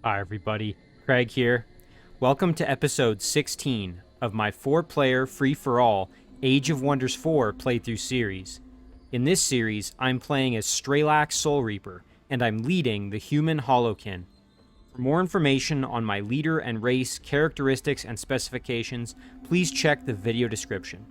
Hi everybody, Craig here. Welcome to episode 16 of my 4-player free-for-all Age of Wonders 4 playthrough series. In this series, I'm playing as Straelak Soulreaper, and I'm leading the human Hollowkin. For more information on my leader and race, characteristics, and specifications, please check the video description.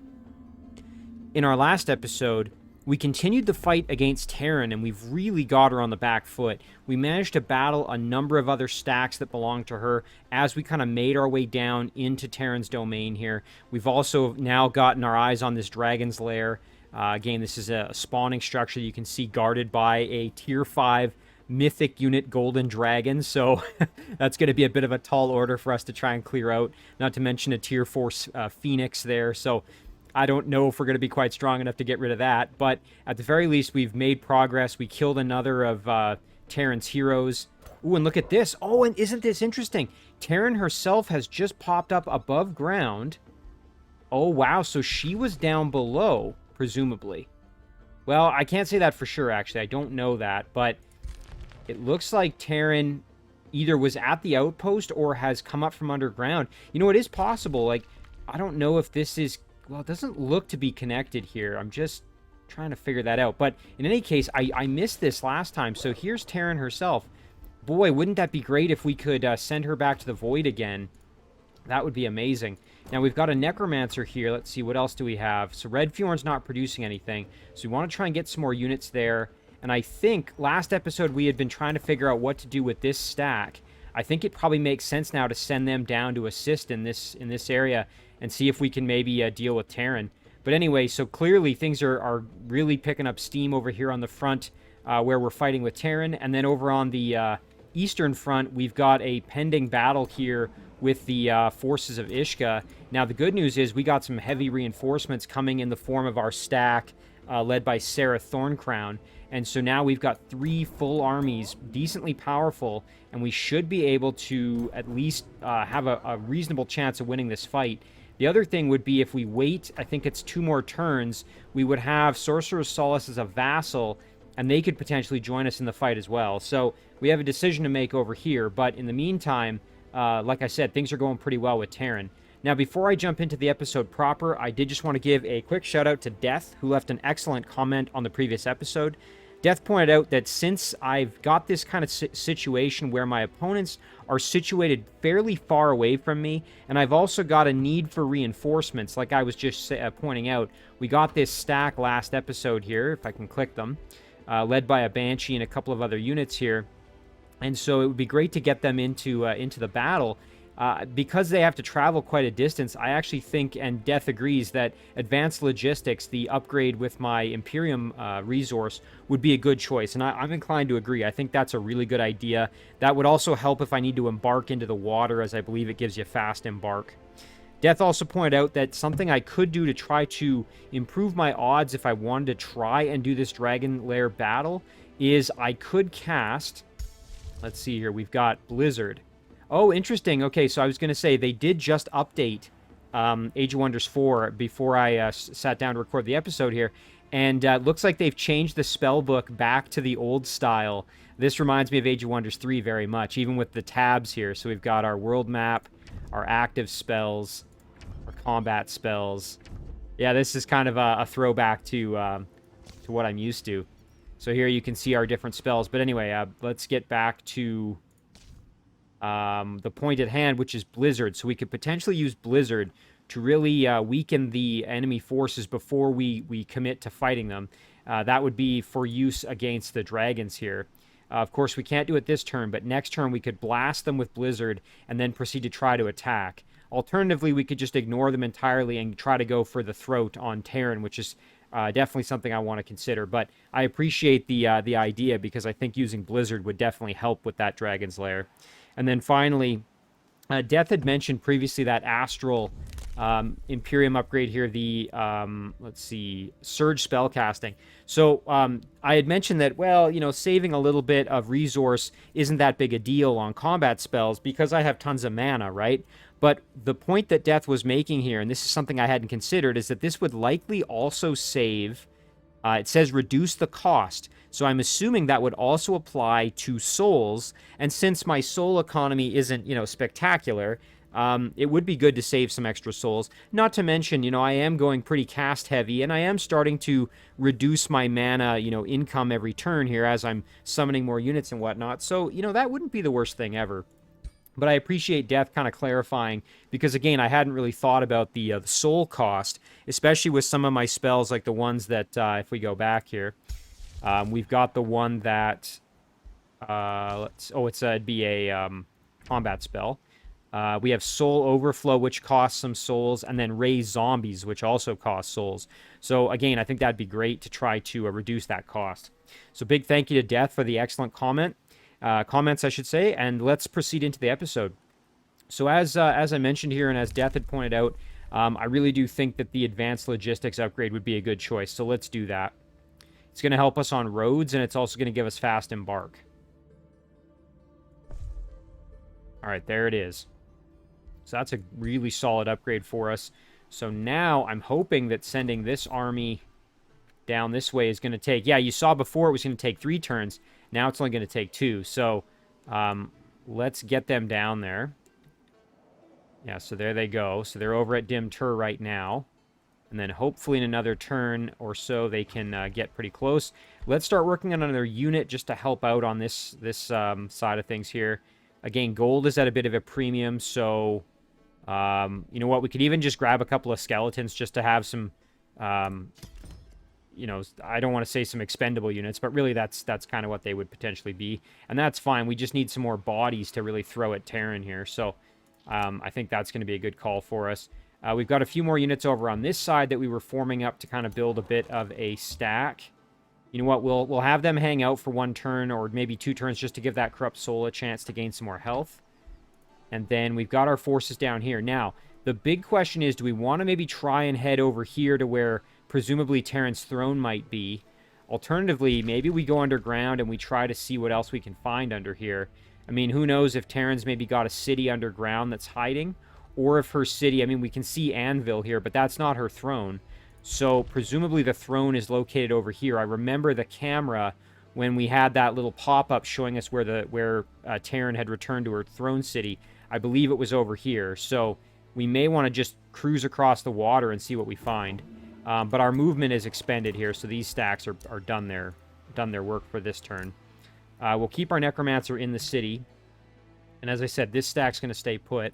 In our last episode, we continued the fight against Tarin, and we've really got her on the back foot. We managed to battle a number of other stacks that belong to her as we kind of made our way down into Tarin's domain here. We've also now gotten our eyes on this dragon's lair. Again, this is a spawning structure you can see guarded by a tier 5 mythic unit golden dragon, so that's going to be a bit of a tall order for us to try and clear out, not to mention a tier 4 phoenix there, so I don't know if we're going to be quite strong enough to get rid of that, but at the very least, we've made progress. We killed another of Tarin's heroes. Ooh, and look at this. Oh, and isn't this interesting? Tarin herself has just popped up above ground. Oh, wow, so she was down below, presumably. Well, I can't say that for sure, actually. I don't know that, but it looks like Tarin either was at the outpost or has come up from underground. You know, it is possible. Like, I don't know if this is... Well, it doesn't look to be connected here. I'm just trying to figure that out. But in any case, I missed this last time. So here's Tarin herself. Boy, wouldn't that be great if we could send her back to the Void again. That would be amazing. Now, we've got a Necromancer here. Let's see, what else do we have? So Red Fjord's not producing anything. So we want to try and get some more units there. And I think last episode we had been trying to figure out what to do with this stack. I think it probably makes sense now to send them down to assist in this area and see if we can maybe deal with Tarin. But anyway, so clearly things are really picking up steam over here on the front where we're fighting with Tarin. And then over on the eastern front, we've got a pending battle here with the forces of Iska. Now, the good news is we got some heavy reinforcements coming in the form of our stack led by Sarah Thorncrown. And so now we've got 3 full armies, decently powerful, and we should be able to at least have a reasonable chance of winning this fight. The other thing would be if we wait, I think it's 2 more turns, we would have Sorcerer's Solace as a vassal, and they could potentially join us in the fight as well. So we have a decision to make over here, but in the meantime, like I said, things are going pretty well with Tarin. Now, before I jump into the episode proper, I did just want to give a quick shout out to Death, who left an excellent comment on the previous episode. Death pointed out that since I've got this kind of situation where my opponents are situated fairly far away from me, and I've also got a need for reinforcements, like I was just pointing out, we got this stack last episode here, if I can click them, led by a Banshee and a couple of other units here, and so it would be great to get them into the battle. Because they have to travel quite a distance, I actually think, and Death agrees, that Advanced Logistics, the upgrade with my Imperium resource, would be a good choice. And I'm inclined to agree. I think that's a really good idea. That would also help if I need to embark into the water, as I believe it gives you fast embark. Death also pointed out that something I could do to try to improve my odds if I wanted to try and do this Dragon Lair battle is I could cast... Let's see here. We've got Blizzard. Oh, interesting. Okay, so I was going to say, they did just update Age of Wonders 4 before I sat down to record the episode here, and looks like they've changed the spell book back to the old style. This reminds me of Age of Wonders 3 very much, even with the tabs here. So we've got our world map, our active spells, our combat spells. Yeah, this is kind of a throwback to what I'm used to. So here you can see our different spells. But anyway, let's get back to... the point at hand, which is Blizzard. So we could potentially use Blizzard to really weaken the enemy forces before we commit to fighting them. That would be for use against the dragons here. Of course, we can't do it this turn, but next turn we could blast them with Blizzard and then proceed to try to attack. Alternatively, we could just ignore them entirely and try to go for the throat on Tarin, which is definitely something I want to consider. But I appreciate the idea, because I think using Blizzard would definitely help with that Dragon's Lair. And then finally, Death had mentioned previously that Astral Imperium upgrade here, the, let's see, Surge Spellcasting. So I had mentioned that, well, you know, saving a little bit of resource isn't that big a deal on combat spells because I have tons of mana, right? But the point that Death was making here, and this is something I hadn't considered, is that this would likely also save, it says reduce the cost. So I'm assuming that would also apply to souls. And since my soul economy isn't, spectacular, it would be good to save some extra souls. Not to mention, I am going pretty cast heavy, and I am starting to reduce my mana, income every turn here as I'm summoning more units and whatnot. So, that wouldn't be the worst thing ever. But I appreciate Death kind of clarifying, because again, I hadn't really thought about the soul cost, especially with some of my spells, like the ones that, if we go back here, we've got the one that, it'd be a combat spell. We have Soul Overflow, which costs some souls, and then Raise Zombies, which also costs souls. So again, I think that'd be great to try to reduce that cost. So big thank you to Death for the excellent comments, I should say, and let's proceed into the episode. So as I mentioned here, and as Death had pointed out, I really do think that the Advanced Logistics upgrade would be a good choice, so let's do that. It's going to help us on roads, and it's also going to give us Fast Embark. Alright, there it is. So that's a really solid upgrade for us. So now I'm hoping that sending this army down this way is going to take... Yeah, you saw before it was going to take 3 turns. Now it's only going to take 2. So let's get them down there. Yeah, so there they go. So they're over at Dim Tur right now. And then hopefully in another turn or so they can get pretty close. Let's start working on another unit just to help out on this side of things here. Again, gold is at a bit of a premium, so... you know what? We could even just grab a couple of skeletons just to have some... I don't want to say some expendable units, but really that's kind of what they would potentially be. And that's fine. We just need some more bodies to really throw at Tarin here. So I think that's going to be a good call for us. We've got a few more units over on this side that we were forming up to kind of build a bit of a stack. You know what? We'll have them hang out for 1 turn or maybe 2 turns just to give that Corrupt Soul a chance to gain some more health. And then we've got our forces down here. Now, the big question is, do we want to maybe try and head over here to where presumably Tarin's throne might be? Alternatively, maybe we go underground and we try to see what else we can find under here. I mean, who knows if Tarin's maybe got a city underground that's hiding, or if her city... I mean, we can see Anvil here, but that's not her throne. So, presumably the throne is located over here. I remember the camera when we had that little pop-up showing us where Tarin had returned to her throne city. I believe it was over here. So, we may want to just cruise across the water and see what we find. But our movement is expended here, so these stacks are done their work for this turn. We'll keep our Necromancer in the city. And as I said, this stack's going to stay put.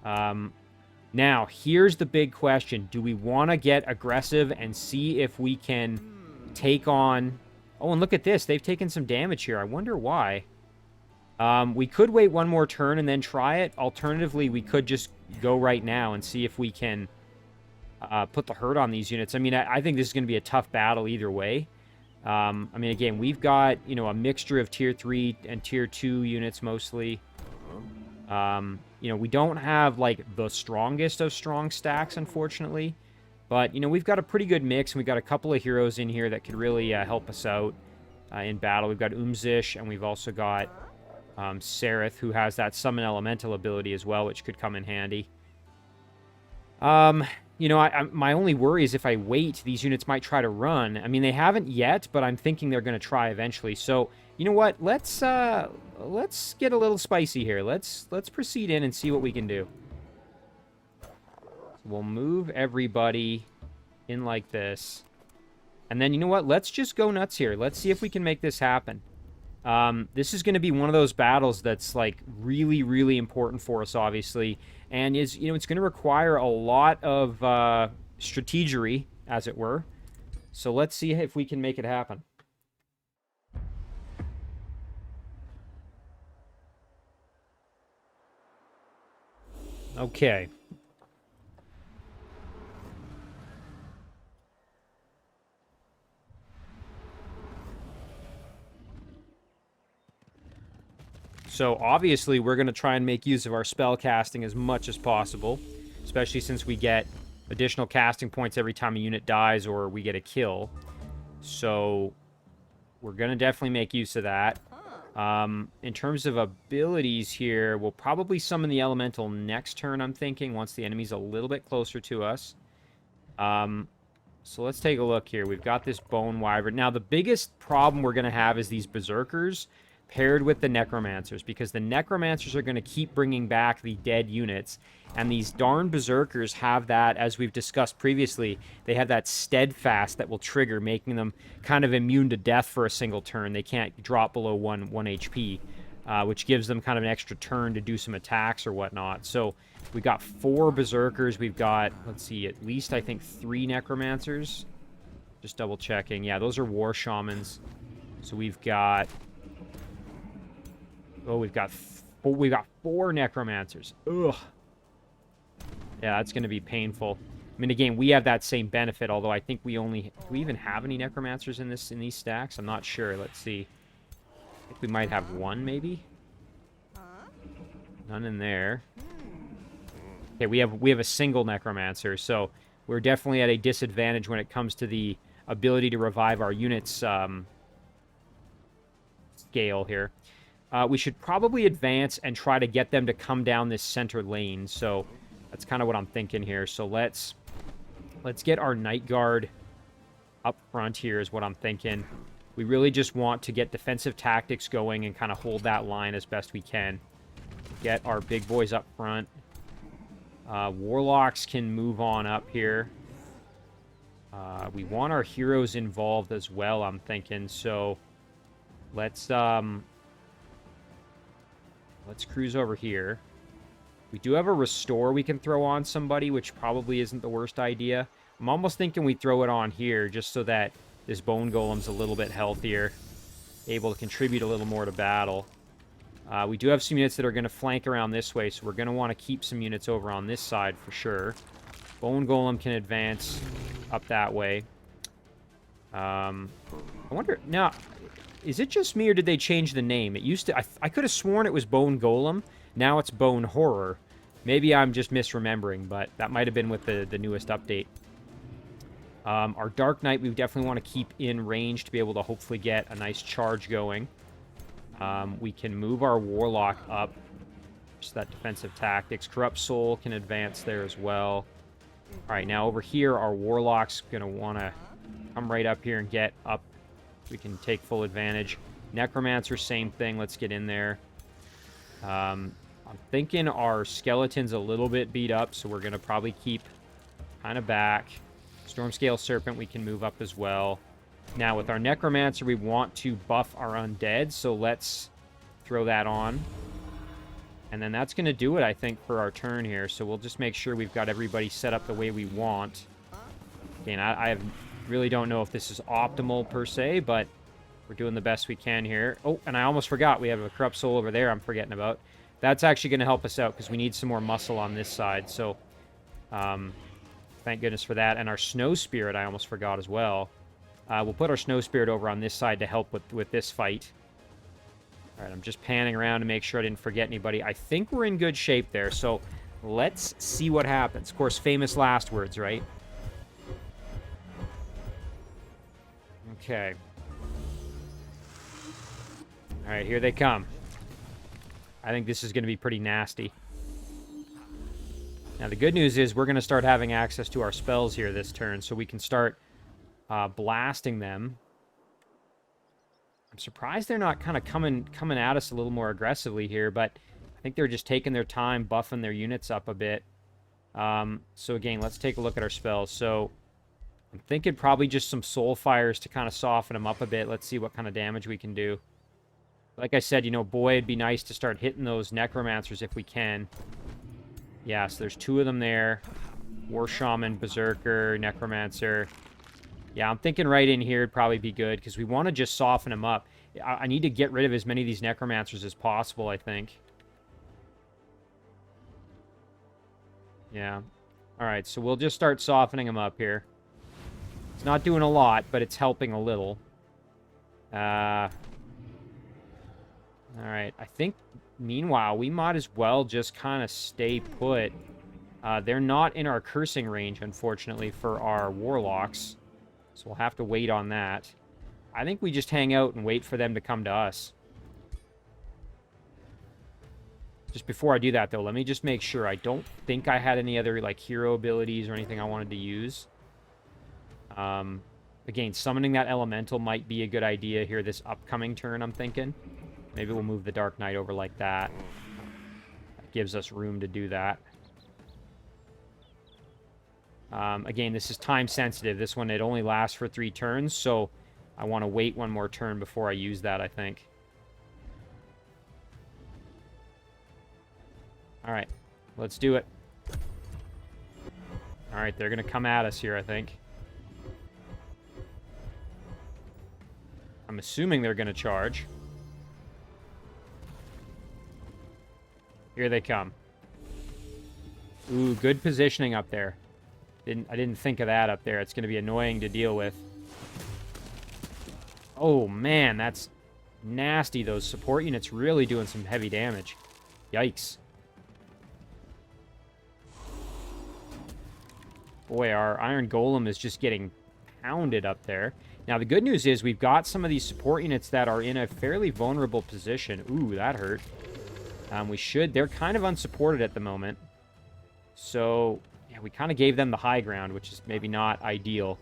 Now, here's the big question. Do we want to get aggressive and see if we can take on... Oh, and look at this. They've taken some damage here. I wonder why. We could wait 1 more turn and then try it. Alternatively, we could just go right now and see if we can put the hurt on these units. I mean, I think this is going to be a tough battle either way. I mean, again, we've got, a mixture of Tier 3 and Tier 2 units mostly. We don't have, like, the strongest of strong stacks, unfortunately. But, we've got a pretty good mix, and we've got a couple of heroes in here that could really help us out in battle. We've got Umzish, and we've also got Sereth, who has that Summon Elemental ability as well, which could come in handy. My only worry is if I wait, these units might try to run. I mean, they haven't yet, but I'm thinking they're going to try eventually. So, you know what? Let's get a little spicy here. Let's proceed in and see what we can do. We'll move everybody in like this. And then, you know what? Let's just go nuts here. Let's see if we can make this happen. This is going to be one of those battles that's, like, really, really important for us, obviously. And, it's going to require a lot of strategery, as it were. So let's see if we can make it happen. Okay. So, obviously, we're going to try and make use of our spell casting as much as possible, especially since we get additional casting points every time a unit dies or we get a kill. So, we're going to definitely make use of that. In terms of abilities here, we'll probably summon the Elemental next turn, I'm thinking, once the enemy's a little bit closer to us. So let's take a look here. We've got this Bone Wyvern. Now, the biggest problem we're going to have is these Berserkers paired with the Necromancers, because the Necromancers are going to keep bringing back the dead units, and these darn Berserkers have that, as we've discussed previously, they have that steadfast that will trigger, making them kind of immune to death for a single turn. They can't drop below 1 HP, which gives them kind of an extra turn to do some attacks or whatnot. So we got 4 Berserkers. We've got, let's see, at least, I think, 3 Necromancers. Just double checking. Yeah, those are War Shamans. So we've got... Oh, we've got 4 Necromancers. Ugh. Yeah, that's going to be painful. I mean, again, we have that same benefit, although I think we only... Do we even have any Necromancers in these stacks? I'm not sure. Let's see. I think we might have 1, maybe? None in there. Okay, we have a single Necromancer, so we're definitely at a disadvantage when it comes to the ability to revive our units scale here. We should probably advance and try to get them to come down this center lane, so that's kind of what I'm thinking here. So let's get our Night Guard up front here is what I'm thinking. We really just want to get defensive tactics going and kind of hold that line as best we can. Get our big boys up front. Warlocks can move on up here. We want our heroes involved as well, I'm thinking, so let's cruise over here. We do have a restore we can throw on somebody, which probably isn't the worst idea. I'm almost thinking we throw it on here just so that this bone golem's a little bit healthier, able to contribute a little more to battle. We do have some units that are going to flank around this way, so we're going to want to keep some units over on this side for sure. Bone golem can advance up that way. I wonder... Now, is it just me, or did they change the name? It used to... I could have sworn it was Bone Golem. Now it's Bone Horror. Maybe I'm just misremembering, but that might have been with the newest update. Our Dark Knight, we definitely want to keep in range to be able to hopefully get a nice charge going. We can move our Warlock up. Just that defensive tactics. Corrupt Soul can advance there as well. Alright, now over here, our Warlock's going to want to come right up here and get up. We can take full advantage. Necromancer, same thing. Let's get in there. I'm thinking our Skeleton's a little bit beat up, so we're going to probably keep kind of back. Stormscale Serpent we can move up as well. Now, with our Necromancer, we want to buff our Undead, so let's throw that on. And then that's going to do it, I think, for our turn here. So we'll just make sure we've got everybody set up the way we want. Again, I really don't know if this is optimal per se, but we're doing the best we can here. Oh, and I almost forgot. We have a Corrupt Soul over there I'm forgetting about. That's actually going to help us out because we need some more muscle on this side. So, thank goodness for that. And our Snow Spirit I almost forgot as well. We'll put our Snow Spirit over on this side to help with this fight. All right, I'm just panning around to make sure I didn't forget anybody. I think we're in good shape there, so let's see what happens. Of course, famous last words, right? Okay. All right, here they come. I think this is going to be pretty nasty. Now, the good news is we're going to start having access to our spells here this turn, so we can start blasting them. I'm surprised they're not kind of coming at us a little more aggressively here, but I think they're just taking their time, buffing their units up a bit. So again, let's take a look at our spells. So I'm thinking probably just some Soul Fires to kind of soften them up a bit. Let's see what kind of damage we can do. Like I said, you know, boy, it'd be nice to start hitting those Necromancers if we can. Yeah, so there's 2 of them there. War Shaman, Berserker, Necromancer. Yeah, I'm thinking right in here would probably be good, because we want to just soften them up. I need to get rid of as many of these Necromancers as possible, I think. Yeah. Alright, so we'll just start softening them up here. It's not doing a lot, but it's helping a little. Alright, I think, meanwhile, we might as well just kind of stay put. They're not in our cursing range, unfortunately, for our Warlocks. So we'll have to wait on that. I think we just hang out and wait for them to come to us. Just before I do that, though, let me just make sure. I don't think I had any other, like, hero abilities or anything I wanted to use. Again, summoning that elemental might be a good idea here this upcoming turn, I'm thinking. Maybe we'll move the Dark Knight over like that. That gives us room to do that. Again, this is time sensitive. This one, it only lasts for 3 turns, so I want to wait one more turn before I use that, I think. Alright, let's do it. Alright, they're going to come at us here, I think. I'm assuming they're going to charge. Here they come. Ooh, good positioning up there. I didn't think of that up there. It's going to be annoying to deal with. Oh, man, that's nasty. Those support units really doing some heavy damage. Yikes. Boy, our Iron Golem is just getting pounded up there. Now, the good news is we've got some of these support units that are in a fairly vulnerable position. Ooh, that hurt. They're kind of unsupported at the moment. So, yeah, we kind of gave them the high ground, which is maybe not ideal.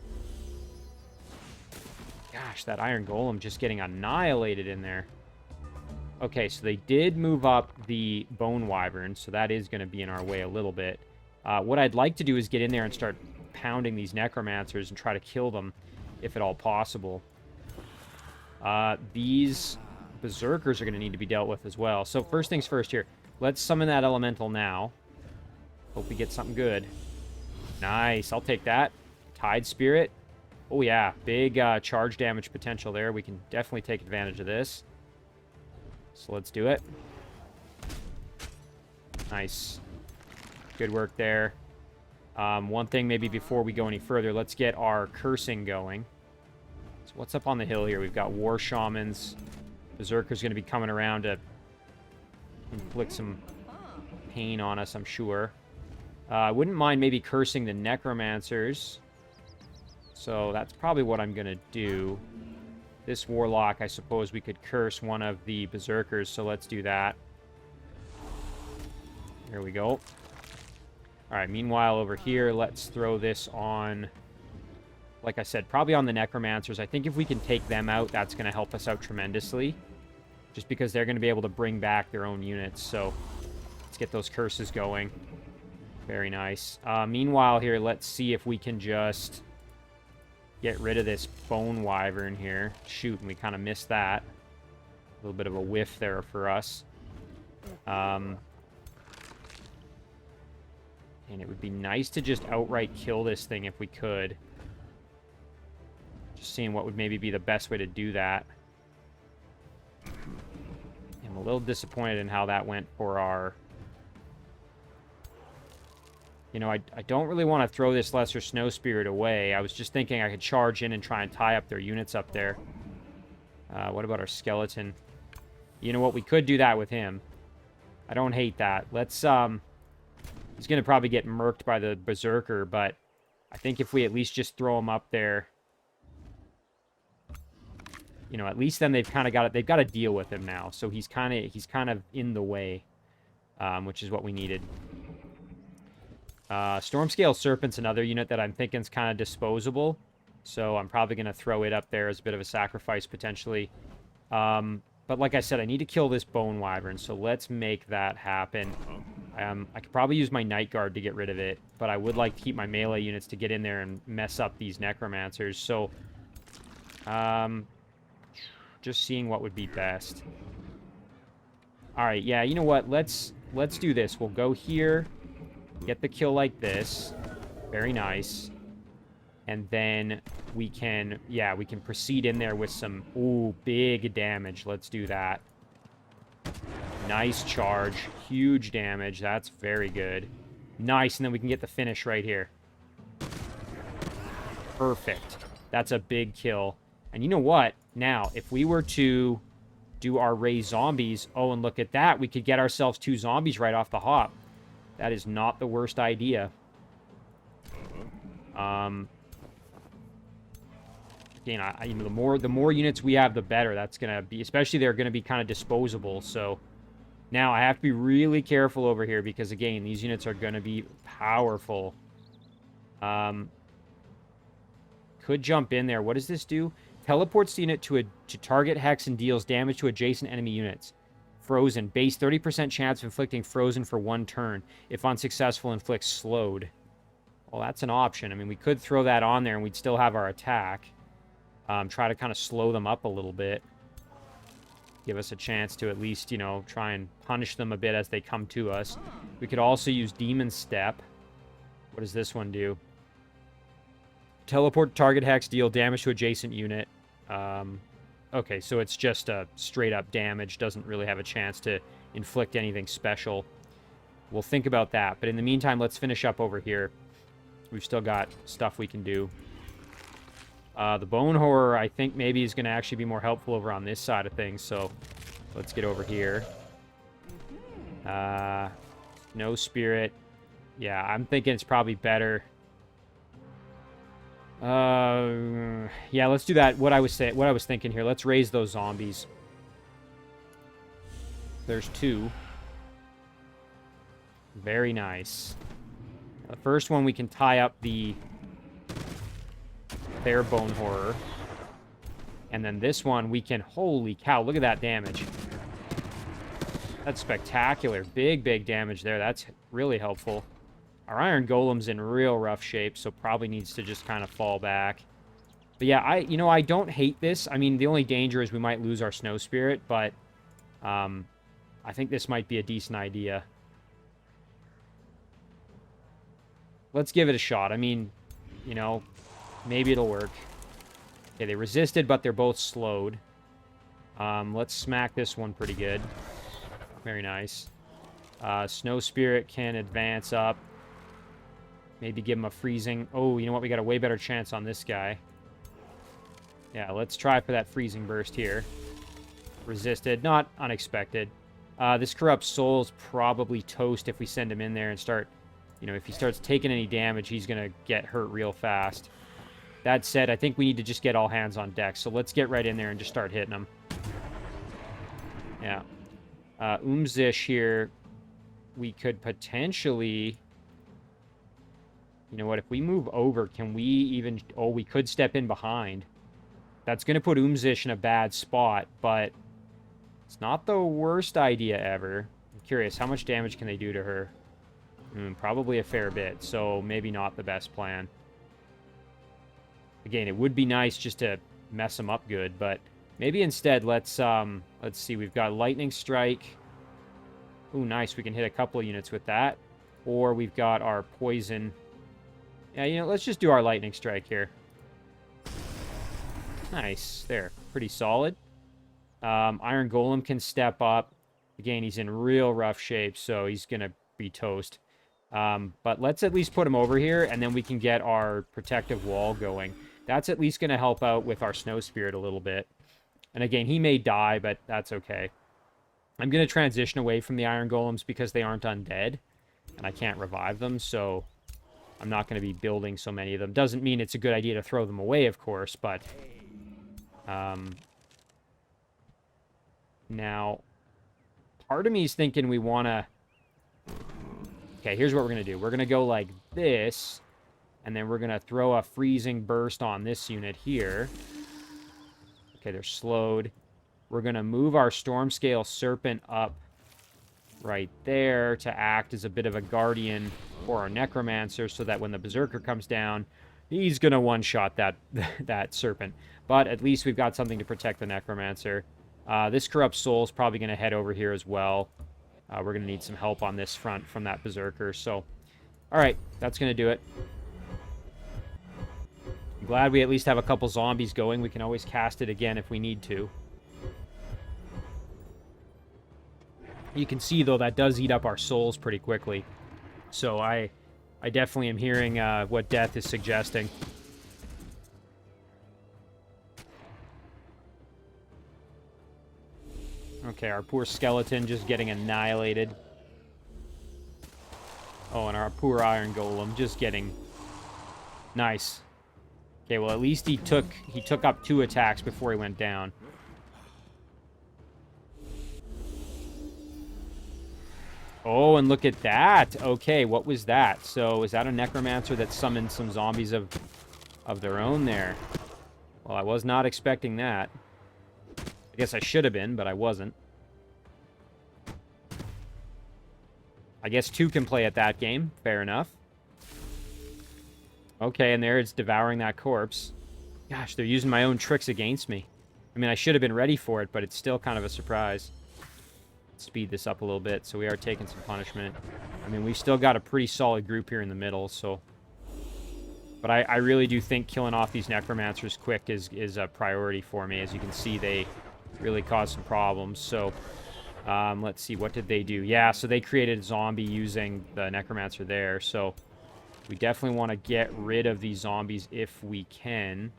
Gosh, that Iron Golem just getting annihilated in there. Okay, so they did move up the Bone Wyvern, so that is going to be in our way a little bit. What I'd like to do is get in there and start pounding these Necromancers and try to kill them, if at all possible. These Berserkers are going to need to be dealt with as well. So first things first here. Let's summon that Elemental now. Hope we get something good. Nice, I'll take that. Tide Spirit. Oh yeah, big charge damage potential there. We can definitely take advantage of this. So let's do it. Nice. Good work there. One thing maybe before we go any further, let's get our cursing going. So what's up on the hill here? We've got War Shamans. Berserker's going to be coming around to inflict some pain on us, I'm sure. I wouldn't mind maybe cursing the Necromancers. So that's probably what I'm going to do. This Warlock, I suppose we could curse one of the Berserkers, so let's do that. There we go. Alright, meanwhile, over here, let's throw this on, like I said, probably on the Necromancers. I think if we can take them out, that's going to help us out tremendously. Just because they're going to be able to bring back their own units. So, let's get those curses going. Very nice. Meanwhile here, let's see if we can just get rid of this Bone Wyvern here. Shoot, and we kind of missed that. A little bit of a whiff there for us. And it would be nice to just outright kill this thing if we could. Just seeing what would maybe be the best way to do that. I'm a little disappointed in how that went for our... You know, I don't really want to throw this Lesser Snow Spirit away. I was just thinking I could charge in and try and tie up their units up there. What about our Skeleton? You know what? We could do that with him. I don't hate that. Let's, he's going to probably get murked by the Berserker, but I think if we at least just throw him up there, you know, at least then they've kind of got it. They've got to deal with him now. So he's kind of in the way, which is what we needed. Stormscale Serpent's another unit that I'm thinking is kind of disposable. So I'm probably going to throw it up there as a bit of a sacrifice, potentially. But like I said, I need to kill this Bone Wyvern, so let's make that happen. I could probably use my Night Guard to get rid of it, but I would like to keep my melee units to get in there and mess up these Necromancers. So, just seeing what would be best. Alright, yeah, you know what? Let's do this. We'll go here. Get the kill like this. Very nice. And then we can, yeah, we can proceed in there with some, ooh, big damage. Let's do that. Nice charge. Huge damage. That's very good. Nice, and then we can get the finish right here. Perfect. That's a big kill. And you know what? Now, if we were to do our raise zombies, oh, and look at that. We could get ourselves 2 zombies right off the hop. That is not the worst idea. Again, you know, the more units we have, the better. That's gonna be, especially they're gonna be kind of disposable. So now I have to be really careful over here because again, these units are gonna be powerful. could jump in there. What does this do? Teleports the unit to target hex and deals damage to adjacent enemy units. Frozen. Base 30% chance of inflicting frozen for 1 turn. If unsuccessful, inflicts slowed. Well, that's an option. I mean, we could throw that on there and we'd still have our attack. Try to kind of slow them up a little bit. Give us a chance to at least, you know, try and punish them a bit as they come to us. We could also use Demon Step. What does this one do? Teleport target hex, deal damage to adjacent unit. Okay, so it's just a straight-up damage. Doesn't really have a chance to inflict anything special. We'll think about that. But in the meantime, let's finish up over here. We've still got stuff we can do. The Bone Horror, I think, maybe is going to actually be more helpful over on this side of things. So let's get over here. No Spirit. Yeah, I'm thinking it's probably better. Yeah, let's do that. What I was thinking here. Let's raise those zombies. There's 2. Very nice. The first one we can tie up the Fair Bone Horror. And then this one we can... Holy cow, look at that damage. That's spectacular. Big damage there. That's really helpful. Our Iron Golem's in real rough shape, so probably needs to just kind of fall back. But yeah, I don't hate this. I mean, the only danger is we might lose our Snow Spirit, but I think this might be a decent idea. Let's give it a shot. I mean, you know, maybe it'll work. Okay, they resisted, but they're both slowed. Let's smack this one pretty good. Very nice. Snow Spirit can advance up. Maybe give him a freezing. Oh, you know what? We got a way better chance on this guy. Yeah, let's try for that freezing burst here. Resisted. Not unexpected. This Corrupt Soul's probably toast if we send him in there and start... You know, if he starts taking any damage, he's going to get hurt real fast. That said, I think we need to just get all hands on deck. So let's get right in there and just start hitting them. Yeah. Umzish here, we could potentially... You know what, if we move over, can we even... Oh, we could step in behind. That's going to put Umzish in a bad spot, but it's not the worst idea ever. I'm curious, how much damage can they do to her? Probably a fair bit, so maybe not the best plan. Again, it would be nice just to mess them up good, but maybe instead let's see, we've got Lightning Strike. Ooh, nice, we can hit a couple of units with that. Or we've got our Poison. Yeah, you know, let's just do our Lightning Strike here. Nice, there, pretty solid. Iron Golem can step up. Again, he's in real rough shape, so he's gonna be toast. But let's at least put him over here, and then we can get our protective wall going. That's at least going to help out with our Snow Spirit a little bit. And again, he may die, but that's okay. I'm going to transition away from the Iron Golems because they aren't undead, and I can't revive them, so I'm not going to be building so many of them. Doesn't mean it's a good idea to throw them away, of course, but... now, part of me is thinking we want to... Okay, here's what we're going to do. We're going to go like this, and then we're going to throw a freezing burst on this unit here. Okay, they're slowed. We're going to move our Stormscale Serpent up right there to act as a bit of a guardian for our Necromancer so that when the Berserker comes down, he's going to one-shot that Serpent. But at least we've got something to protect the Necromancer. This Corrupt Soul is probably going to head over here as well. We're going to need some help on this front from that Berserker. So, alright, that's going to do it. I'm glad we at least have a couple zombies going. We can always cast it again if we need to. You can see, though, that does eat up our souls pretty quickly. So I definitely am hearing what Death is suggesting. Okay, our poor skeleton just getting annihilated. Oh, and our poor Iron Golem just getting... Nice. Okay, well, at least he took up 2 attacks before he went down. Oh, and look at that. Okay, what was that? So, is that a Necromancer that summoned some zombies of of their own there. Well, I was not expecting that. I guess I should have been, but I wasn't. I guess 2 can play at that game. Fair enough. Okay, and there it's devouring that corpse. Gosh, they're using my own tricks against me. I mean, I should have been ready for it, but it's still kind of a surprise. Speed this up a little bit, so we are taking some punishment. I mean, we've still got a pretty solid group here in the middle, so... But I really do think killing off these necromancers quick is a priority for me. As you can see, they really cause some problems. So, let's see, what did they do? Yeah, so they created a zombie using the necromancer there. So, we definitely want to get rid of these zombies if we can.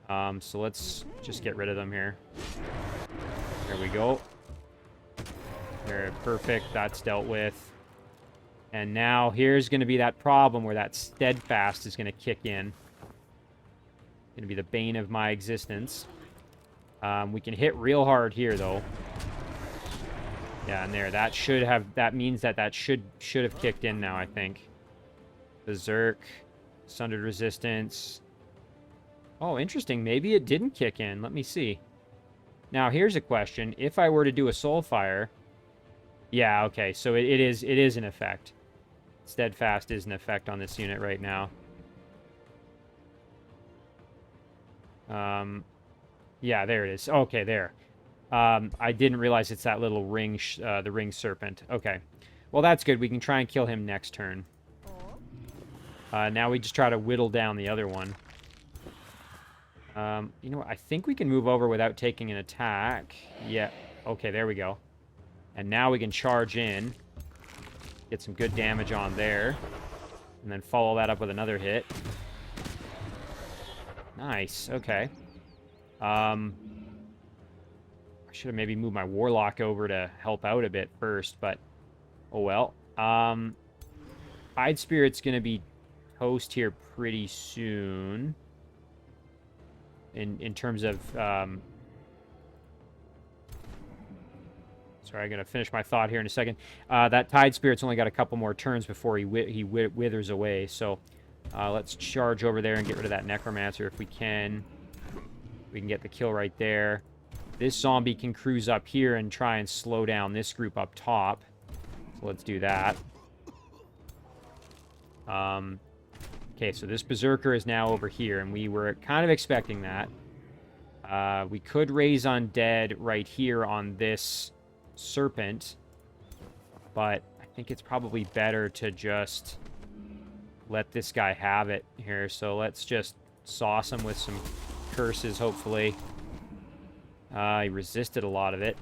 So let's just get rid of them here. There we go. There, perfect. That's dealt with. And now here's going to be that problem where that steadfast is going to kick in. Going to be the bane of my existence. We can hit real hard here, though. Yeah, and there. That should have... That means that should have kicked in now, I think. Berserk. Sundered resistance. Oh, interesting. Maybe it didn't kick in. Let me see. Now, here's a question. If I were to do a Soulfire... Yeah, okay. So it is in effect. Steadfast is in effect on this unit right now. Yeah, there it is. Okay, there. I didn't realize it's that little ring, the ring serpent. Okay. Well, that's good. We can try and kill him next turn. Now we just try to whittle down the other one. You know what? I think we can move over without taking an attack. Yeah. Okay, there we go. And now we can charge in. Get some good damage on there. And then follow that up with another hit. Nice. Okay. I should have maybe moved my Warlock over to help out a bit first, but oh well. Tide Spirit's going to be toast here pretty soon. In terms of... Sorry, I'm going to finish my thought here in a second. That Tide Spirit's only got a couple more turns before he withers away. So let's charge over there and get rid of that Necromancer if we can. We can get the kill right there. This zombie can cruise up here and try and slow down this group up top. So let's do that. Okay, so this Berserker is now over here, and we were kind of expecting that. We could raise Undead right here on this Serpent, but I think it's probably better to just let this guy have it here. So let's just sauce him with some curses, hopefully. He resisted a lot of it.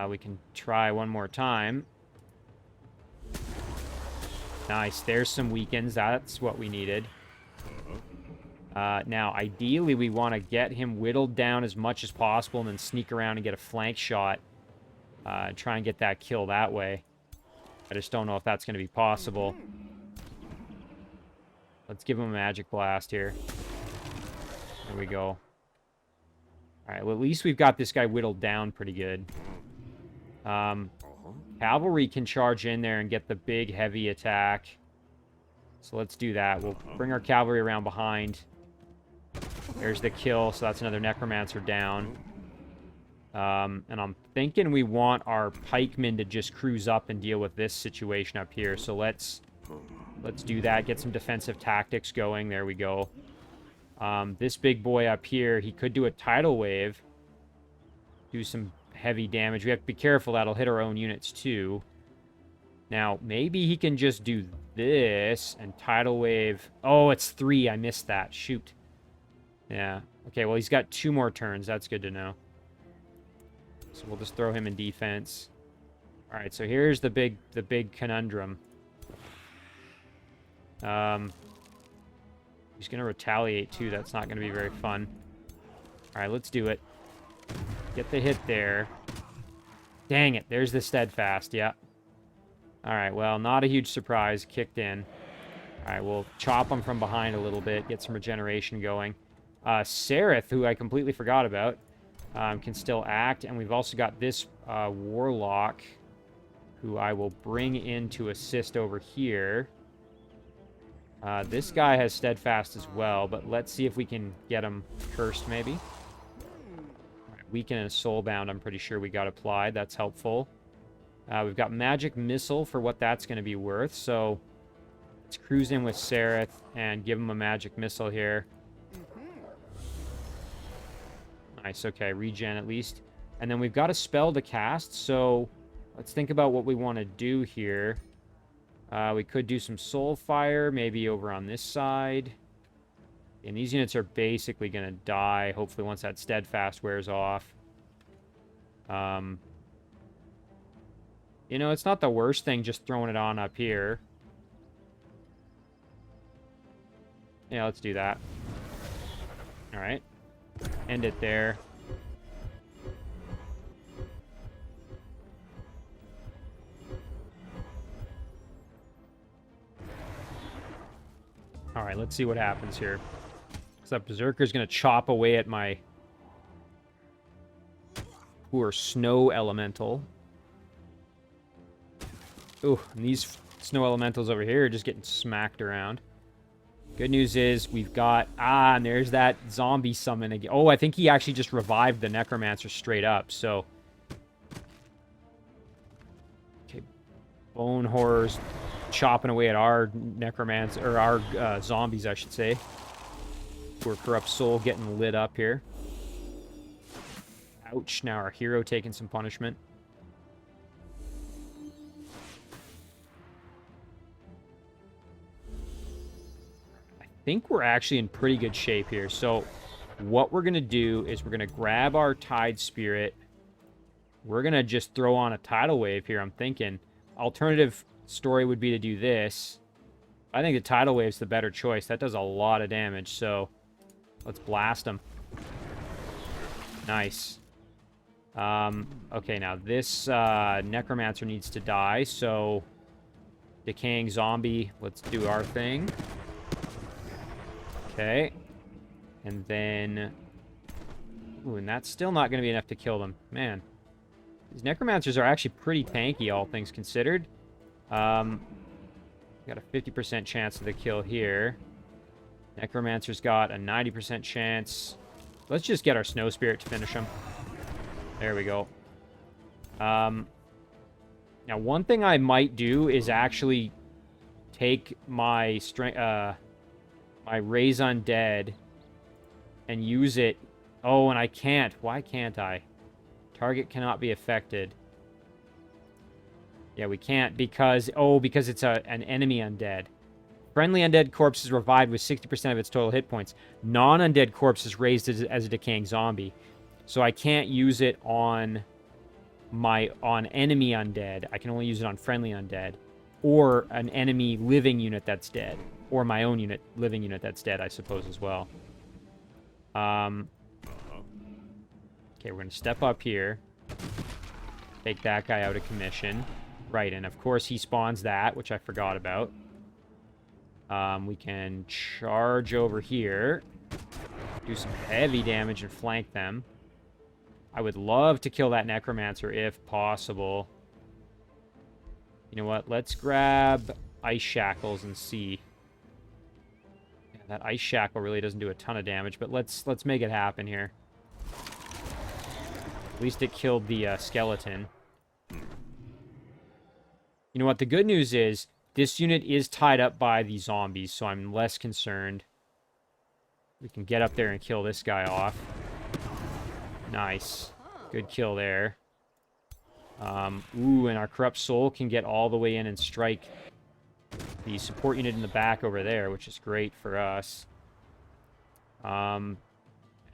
We can try one more time. Nice. There's some weakens. That's what we needed. Now, ideally, we want to get him whittled down as much as possible and then sneak around and get a flank shot. Try and get that kill that way. I just don't know if that's going to be possible. Let's give him a Magic Blast here. There we go. Alright, well, at least we've got this guy whittled down pretty good. Cavalry can charge in there and get the big, heavy attack. So let's do that. We'll bring our cavalry around behind. There's the kill, so that's another Necromancer down. And I'm thinking we want our pikemen to just cruise up and deal with this situation up here. So let's do that. Get some defensive tactics going. There we go. This big boy up here, he could do a tidal wave. Do some heavy damage. We have to be careful. That'll hit our own units too. Now, maybe he can just do this and tidal wave. Oh, it's 3. I missed that. Shoot. Yeah. Okay, well, he's got 2 more turns. That's good to know. So we'll just throw him in defense. All right, so here's the big conundrum. He's going to retaliate, too. That's not going to be very fun. All right, let's do it. Get the hit there. Dang it. There's the Steadfast. Yeah. All right, well, not a huge surprise. Kicked in. All right, we'll chop him from behind a little bit. Get some regeneration going. Sereth, who I completely forgot about, can still act. And we've also got this Warlock, who I will bring in to assist over here. This guy has steadfast as well, but let's see if we can get him cursed, maybe. Right, weaken and soulbound, I'm pretty sure we got applied. That's helpful. We've got magic missile for what that's going to be worth, so let's cruise in with Sereth and give him a magic missile here. Nice, okay, regen at least. And then we've got a spell to cast, so let's think about what we want to do here. We could do some soul fire, maybe over on this side. And these units are basically going to die, hopefully once that steadfast wears off. You know, it's not the worst thing just throwing it on up here. Yeah, let's do that. All right. End it there. All right, let's see what happens here. So that Berserker's going to chop away at my poor snow elemental. Ooh, and these snow elementals over here are just getting smacked around. Good news is we've got... Ah, and there's that zombie summon again. Oh, I think he actually just revived the Necromancer straight up, so... Okay, Bone Horrors chopping away at our Necromancer, or our zombies, I should say. Poor Corrupt Soul getting lit up here. Ouch, now our hero taking some punishment. I think we're actually in pretty good shape here. So what we're going to do is we're going to grab our Tide Spirit. We're going to just throw on a Tidal Wave here, I'm thinking. Alternative story would be to do this. I think the Tidal Wave's the better choice. That does a lot of damage, so let's blast them. Nice. Okay, now this Necromancer needs to die, so Decaying Zombie, let's do our thing. Okay. And then... Ooh, and that's still not going to be enough to kill them. Man. These Necromancers are actually pretty tanky, all things considered. Got a 50% chance of the kill here. Necromancer's got a 90% chance. Let's just get our Snow Spirit to finish him. There we go. Now, one thing I might do is actually take my my Raise Undead and use it. Oh, and I can't. Why can't I? Target cannot be affected. Yeah, we can't because... Oh, because it's an enemy undead. Friendly undead corpse is revived with 60% of its total hit points. Non-undead corpse is raised as a decaying zombie. So I can't use it on enemy undead. I can only use it on friendly undead. Or an enemy living unit that's dead. Or my own living unit that's dead, I suppose, as well. Okay, we're going to step up here. Take that guy out of commission. Right, and of course he spawns that, which I forgot about. We can charge over here. Do some heavy damage and flank them. I would love to kill that Necromancer if possible. You know what? Let's grab Ice Shackles and see. Yeah, that Ice Shackle really doesn't do a ton of damage, but let's make it happen here. At least it killed the skeleton. You know what? The good news is this unit is tied up by the zombies, so I'm less concerned. We can get up there and kill this guy off. Nice. Good kill there. Ooh, and our Corrupt Soul can get all the way in and strike the support unit in the back over there, which is great for us. You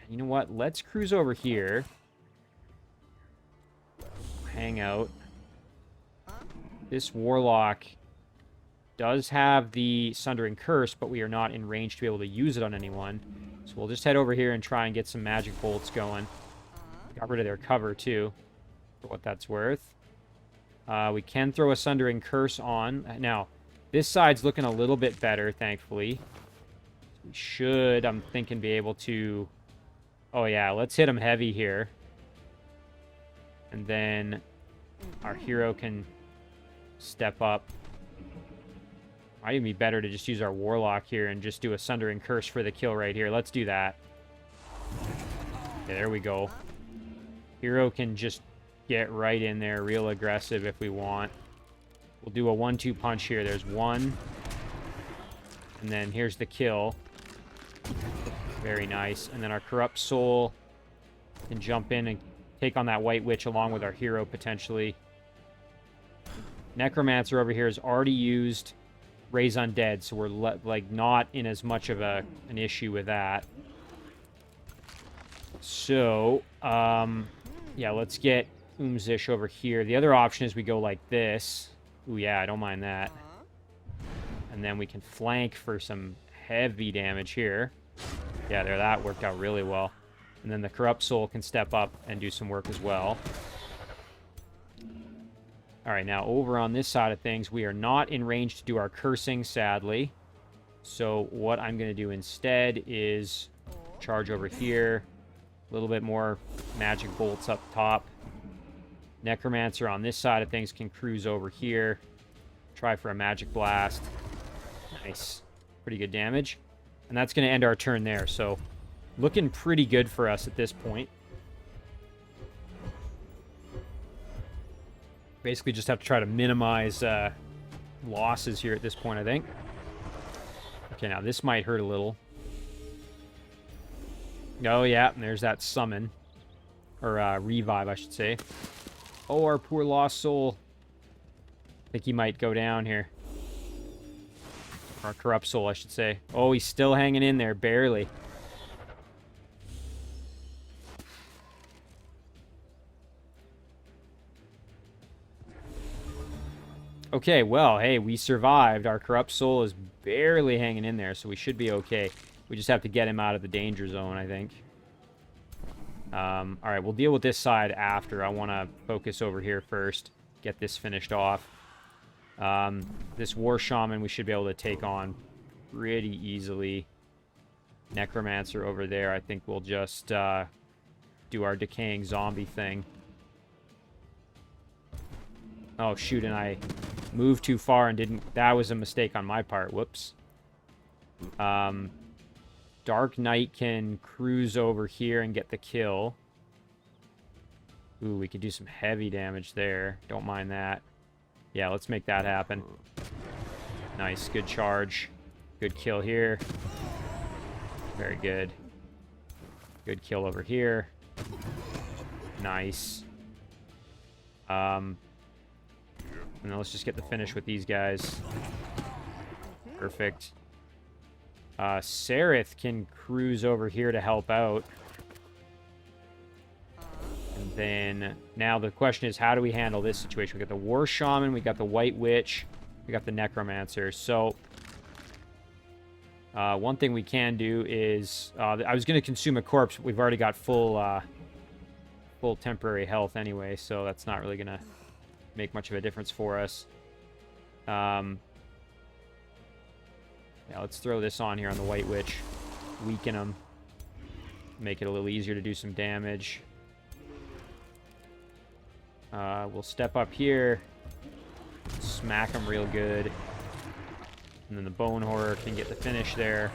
know what? Let's cruise over here. Hang out. This Warlock does have the Sundering Curse, but we are not in range to be able to use it on anyone. So we'll just head over here and try and get some magic bolts going. Got rid of their cover, too, for what that's worth. We can throw a Sundering Curse on. Now, this side's looking a little bit better, thankfully. We should, I'm thinking, be able to... Oh, yeah, let's hit him heavy here. And then our hero can step up. Might even be better to just use our Warlock here and just do a Sundering Curse for the kill right here. Let's do that. Okay, there we go. Hero can just get right in there, real aggressive if we want. We'll do a 1-2 punch here. There's one. And then here's the kill. Very nice. And then our Corrupt Soul can jump in and take on that White Witch along with our hero, potentially. Necromancer over here has already used Raise Undead, so we're like not in as much of an issue with that. So, yeah, let's get Umzish over here. The other option is we go like this. Ooh, yeah, I don't mind that. And then we can flank for some heavy damage here. Yeah, there, that worked out really well. And then the Corrupt Soul can step up and do some work as well. All right, now over on this side of things, we are not in range to do our cursing, sadly. So what I'm going to do instead is charge over here. A little bit more magic bolts up top. Necromancer on this side of things can cruise over here. Try for a magic blast. Nice. Pretty good damage. And that's going to end our turn there. So looking pretty good for us at this point. Basically just have to try to minimize losses here at this point, I think. Okay, now this might hurt a little. Oh, yeah, and there's that summon. Or revive, I should say. Oh, our poor lost soul. I think he might go down here. Our corrupt soul, I should say. Oh, he's still hanging in there, barely. Okay, well, hey, we survived. Our corrupt soul is barely hanging in there, so we should be okay. We just have to get him out of the danger zone, I think. All right, we'll deal with this side after. I want to focus over here first, get this finished off. This War Shaman we should be able to take on pretty easily. Necromancer over there, I think we'll just do our decaying zombie thing. Oh, shoot, and I moved too far and didn't... That was a mistake on my part. Whoops. Dark Knight can cruise over here and get the kill. Ooh, we could do some heavy damage there. Don't mind that. Yeah, let's make that happen. Nice, good charge. Good kill here. Very good. Good kill over here. Nice. And then let's just get the finish with these guys. Perfect. Sereth can cruise over here to help out. And then, now the question is, how do we handle this situation? We got the War Shaman, we got the White Witch, we got the Necromancer. So, one thing we can do is, I was going to consume a corpse, but we've already got full temporary health anyway, so that's not really going to make much of a difference for us. Yeah, let's throw this on here on the White Witch. Weaken him. Make it a little easier to do some damage. We'll step up here. Smack him real good. And then the Bone Horror can get the finish there.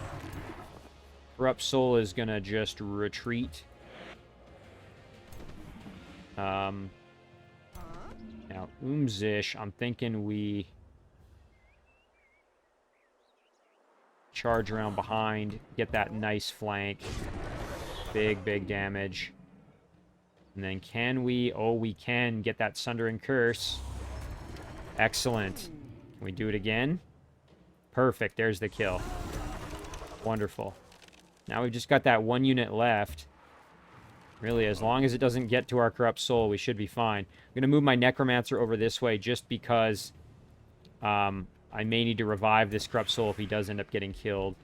Corrupt Soul is going to just retreat. Now, Umzish, I'm thinking we charge around behind, get that nice flank. Big, big damage. And then can we... Oh, we can get that Sundering Curse. Excellent. Can we do it again? Perfect. There's the kill. Wonderful. Now we've just got that one unit left. Really, as long as it doesn't get to our Corrupt Soul, we should be fine. I'm going to move my Necromancer over this way just because I may need to revive this Corrupt Soul if he does end up getting killed.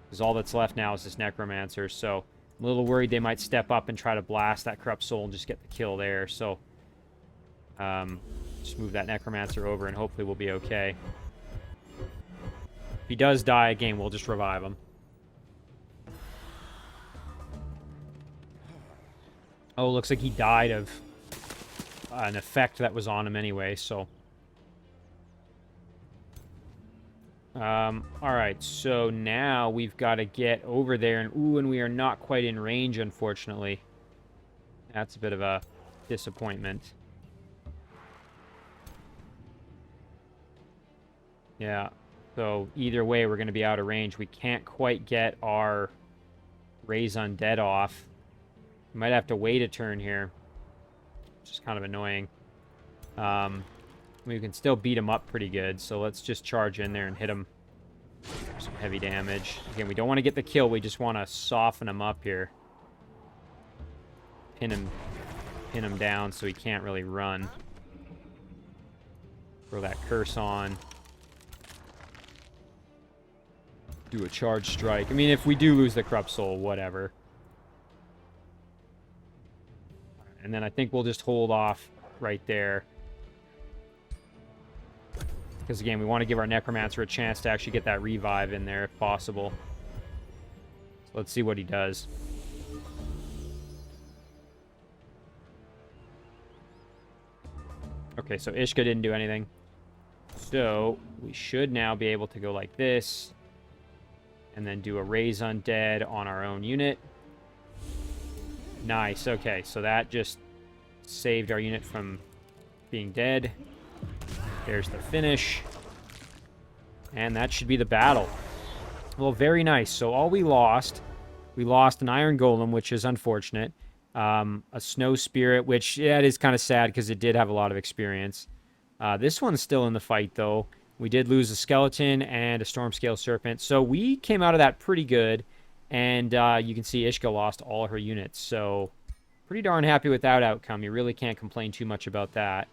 Because all that's left now is this Necromancer, so I'm a little worried they might step up and try to blast that Corrupt Soul and just get the kill there. So, just move that Necromancer over and hopefully we'll be okay. If he does die again, we'll just revive him. Oh, looks like he died of an effect that was on him anyway, so... Alright, so now we've got to get over there, and and we are not quite in range, unfortunately. That's a bit of a disappointment. Yeah, so either way, we're going to be out of range. We can't quite get our Raise Undead off. We might have to wait a turn here, which is kind of annoying. We can still beat him up pretty good, so let's just charge in there and hit him. Some heavy damage. Again, we don't want to get the kill. We just want to soften him up here. Pin him down so he can't really run. Throw that curse on. Do a charge strike. I mean, if we do lose the Corrupt Soul, whatever. And then I think we'll just hold off right there. Because, again, we want to give our Necromancer a chance to actually get that revive in there, if possible. So let's see what he does. Okay, so Iska didn't do anything. So we should now be able to go like this. And then do a Raise Undead on our own unit. Nice, okay, so that just saved our unit from being dead. There's the finish. And that should be the battle. Well, very nice. So all we lost an Iron Golem, which is unfortunate. A Snow Spirit, which, yeah, it is kind of sad because it did have a lot of experience. This one's still in the fight, though. We did lose a Skeleton and a Stormscale Serpent. So we came out of that pretty good. And you can see Iska lost all her units. So pretty darn happy with that outcome. You really can't complain too much about that.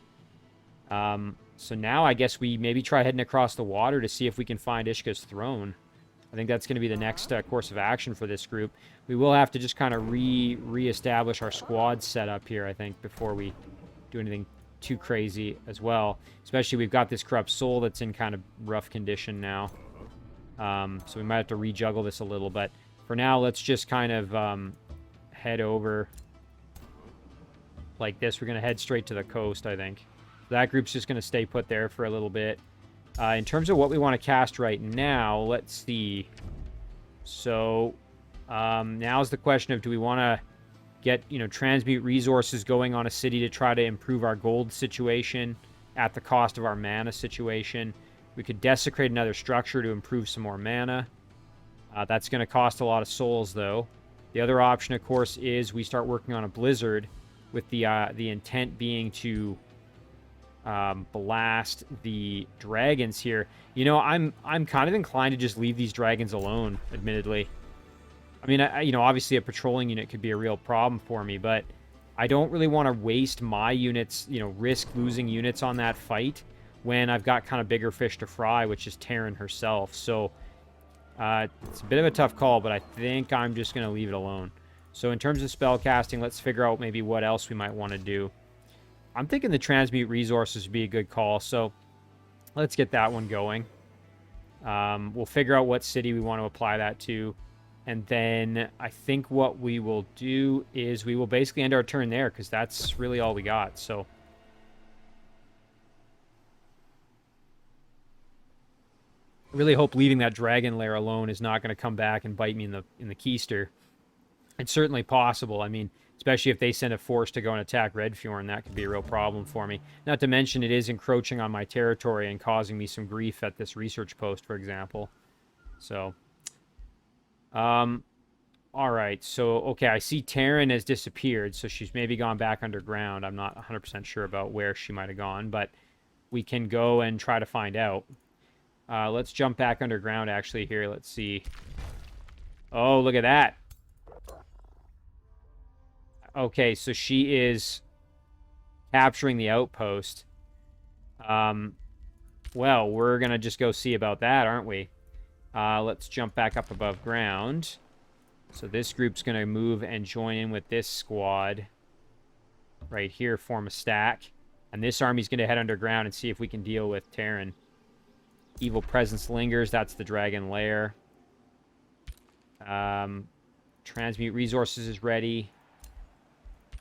So now I guess we maybe try heading across the water to see if we can find Ishka's throne. I think that's going to be the next course of action for this group. We will have to just kind of re-establish our squad setup here, I think, before we do anything too crazy as well. Especially we've got this Corrupt Soul that's in kind of rough condition now. So we might have to rejuggle this a little, but for now, let's just kind of head over like this. We're going to head straight to the coast, I think. That group's just going to stay put there for a little bit. In terms of what we want to cast right now, let's see. So now's the question of, do we want to get, transmute resources going on a city to try to improve our gold situation at the cost of our mana situation? We could desecrate another structure to improve some more mana. That's going to cost a lot of souls, though. The other option, of course, is we start working on a blizzard with the intent being to blast the dragons here. I'm kind of inclined to just leave these dragons alone, admittedly. I mean, obviously a patrolling unit could be a real problem for me, but I don't really want to waste my units, risk losing units on that fight when I've got kind of bigger fish to fry, which is Tarin herself. So it's a bit of a tough call, but I think I'm just going to leave it alone. So in terms of spell casting, let's figure out maybe what else we might want to do. I'm thinking the transmute resources would be a good call, so let's get that one going. We'll figure out what city we want to apply that to, and then I think what we will do is we will basically end our turn there, because that's really all we got. So I really hope leaving that dragon lair alone is not going to come back and bite me in the keister. It's certainly possible. I mean, especially if they send a force to go and attack Redfjorn, that could be a real problem for me. Not to mention it is encroaching on my territory and causing me some grief at this research post, for example. So, all right. So, okay, I see Tarin has disappeared, so she's maybe gone back underground. I'm not 100% sure about where she might have gone, but we can go and try to find out. Let's jump back underground, actually, here. Let's see. Oh, look at that. Okay, so she is capturing the outpost. Well, we're going to just go see about that, aren't we? Let's jump back up above ground. So this group's going to move and join in with this squad right here, form a stack. And this army's going to head underground and see if we can deal with Tarin. Evil Presence lingers. That's the dragon lair. Transmute resources is ready.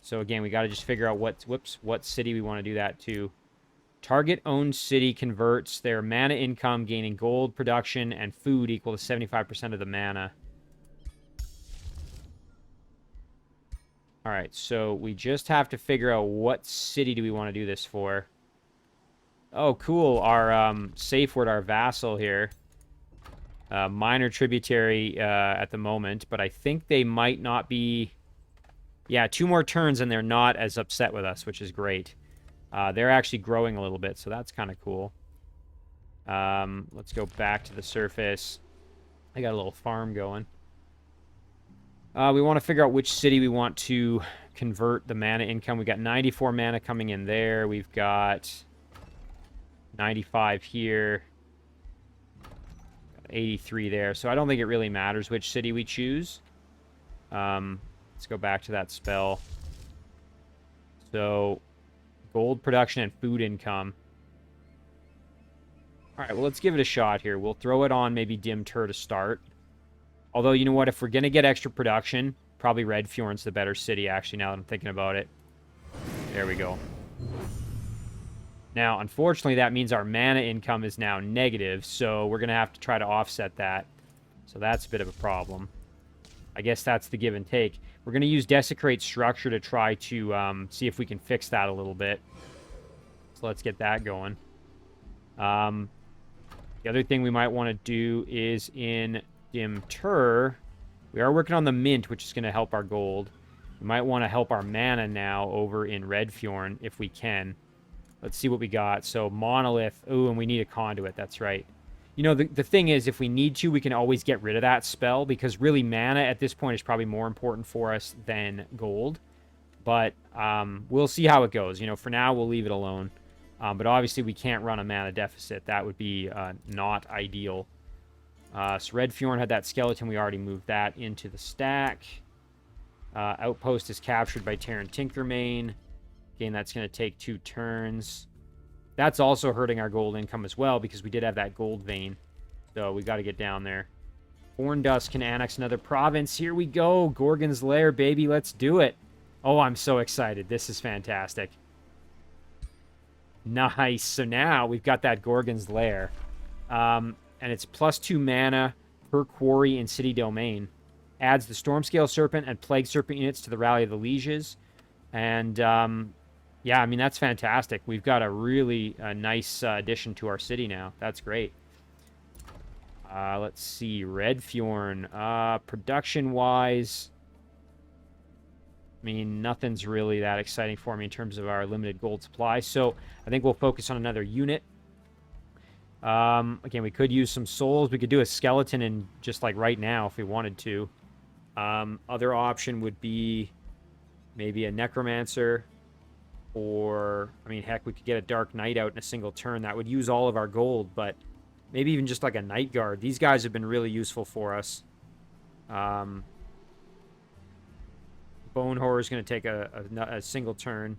So again, we got to just figure out what city we want to do that to. Target-owned city converts their mana income, gaining gold production and food equal to 75% of the mana. All right, so we just have to figure out what city do we want to do this for. Oh, cool. Our safe word, our vassal here. Minor tributary at the moment, but I think they might not be... Yeah, 2 more turns and they're not as upset with us, which is great. They're actually growing a little bit, so that's kind of cool. Let's go back to the surface. I got a little farm going. We want to figure out which city we want to convert the mana income. We got 94 mana coming in there. We've got 95 here. 83 there. So I don't think it really matters which city we choose. Let's go back to that spell. So, gold production and food income. All right, well, let's give it a shot here. We'll throw it on maybe Dim Tur to start. Although, you know what? If we're going to get extra production, probably Redfjord's the better city, actually, now that I'm thinking about it. There we go. Now, unfortunately, that means our mana income is now negative, so we're going to have to try to offset that. So that's a bit of a problem. I guess that's the give and take. We're going to use Desecrate Structure to try to see if we can fix that a little bit. So let's get that going. The other thing we might want to do is in Dim Tur, we are working on the mint, which is going to help our gold. We might want to help our mana now over in Redfjord if we can. Let's see what we got. So Monolith. Ooh, and we need a conduit. That's right. You know, the thing is, if we need to, we can always get rid of that spell, because really mana at this point is probably more important for us than gold. But we'll see how it goes. You know, for now, we'll leave it alone. But obviously, we can't run a mana deficit. That would be not ideal. So Redfjord had that skeleton. We already moved that into the stack. Outpost is captured by Tarin Tinkermane. Again, that's going to take 2 turns. That's also hurting our gold income as well, because we did have that gold vein. So we got to get down there. Thorndust can annex another province. Here we go. Gorgon's Lair, baby. Let's do it. Oh, I'm so excited. This is fantastic. Nice. So now we've got that Gorgon's Lair. And it's +2 mana per quarry in city domain. Adds the Stormscale Serpent and Plague Serpent units to the Rally of the Lieges. And, yeah, I mean, that's fantastic. We've got a really nice addition to our city now. That's great. Let's see. Redfjord. Production-wise, I mean, nothing's really that exciting for me in terms of our limited gold supply. So I think we'll focus on another unit. Again, we could use some souls. We could do a skeleton in just like right now if we wanted to. Other option would be maybe a necromancer, or, I mean, heck, we could get a Dark Knight out in a single turn. That would use all of our gold, but maybe even just like a Night Guard. These guys have been really useful for us. Bone Horror is going to take a single turn.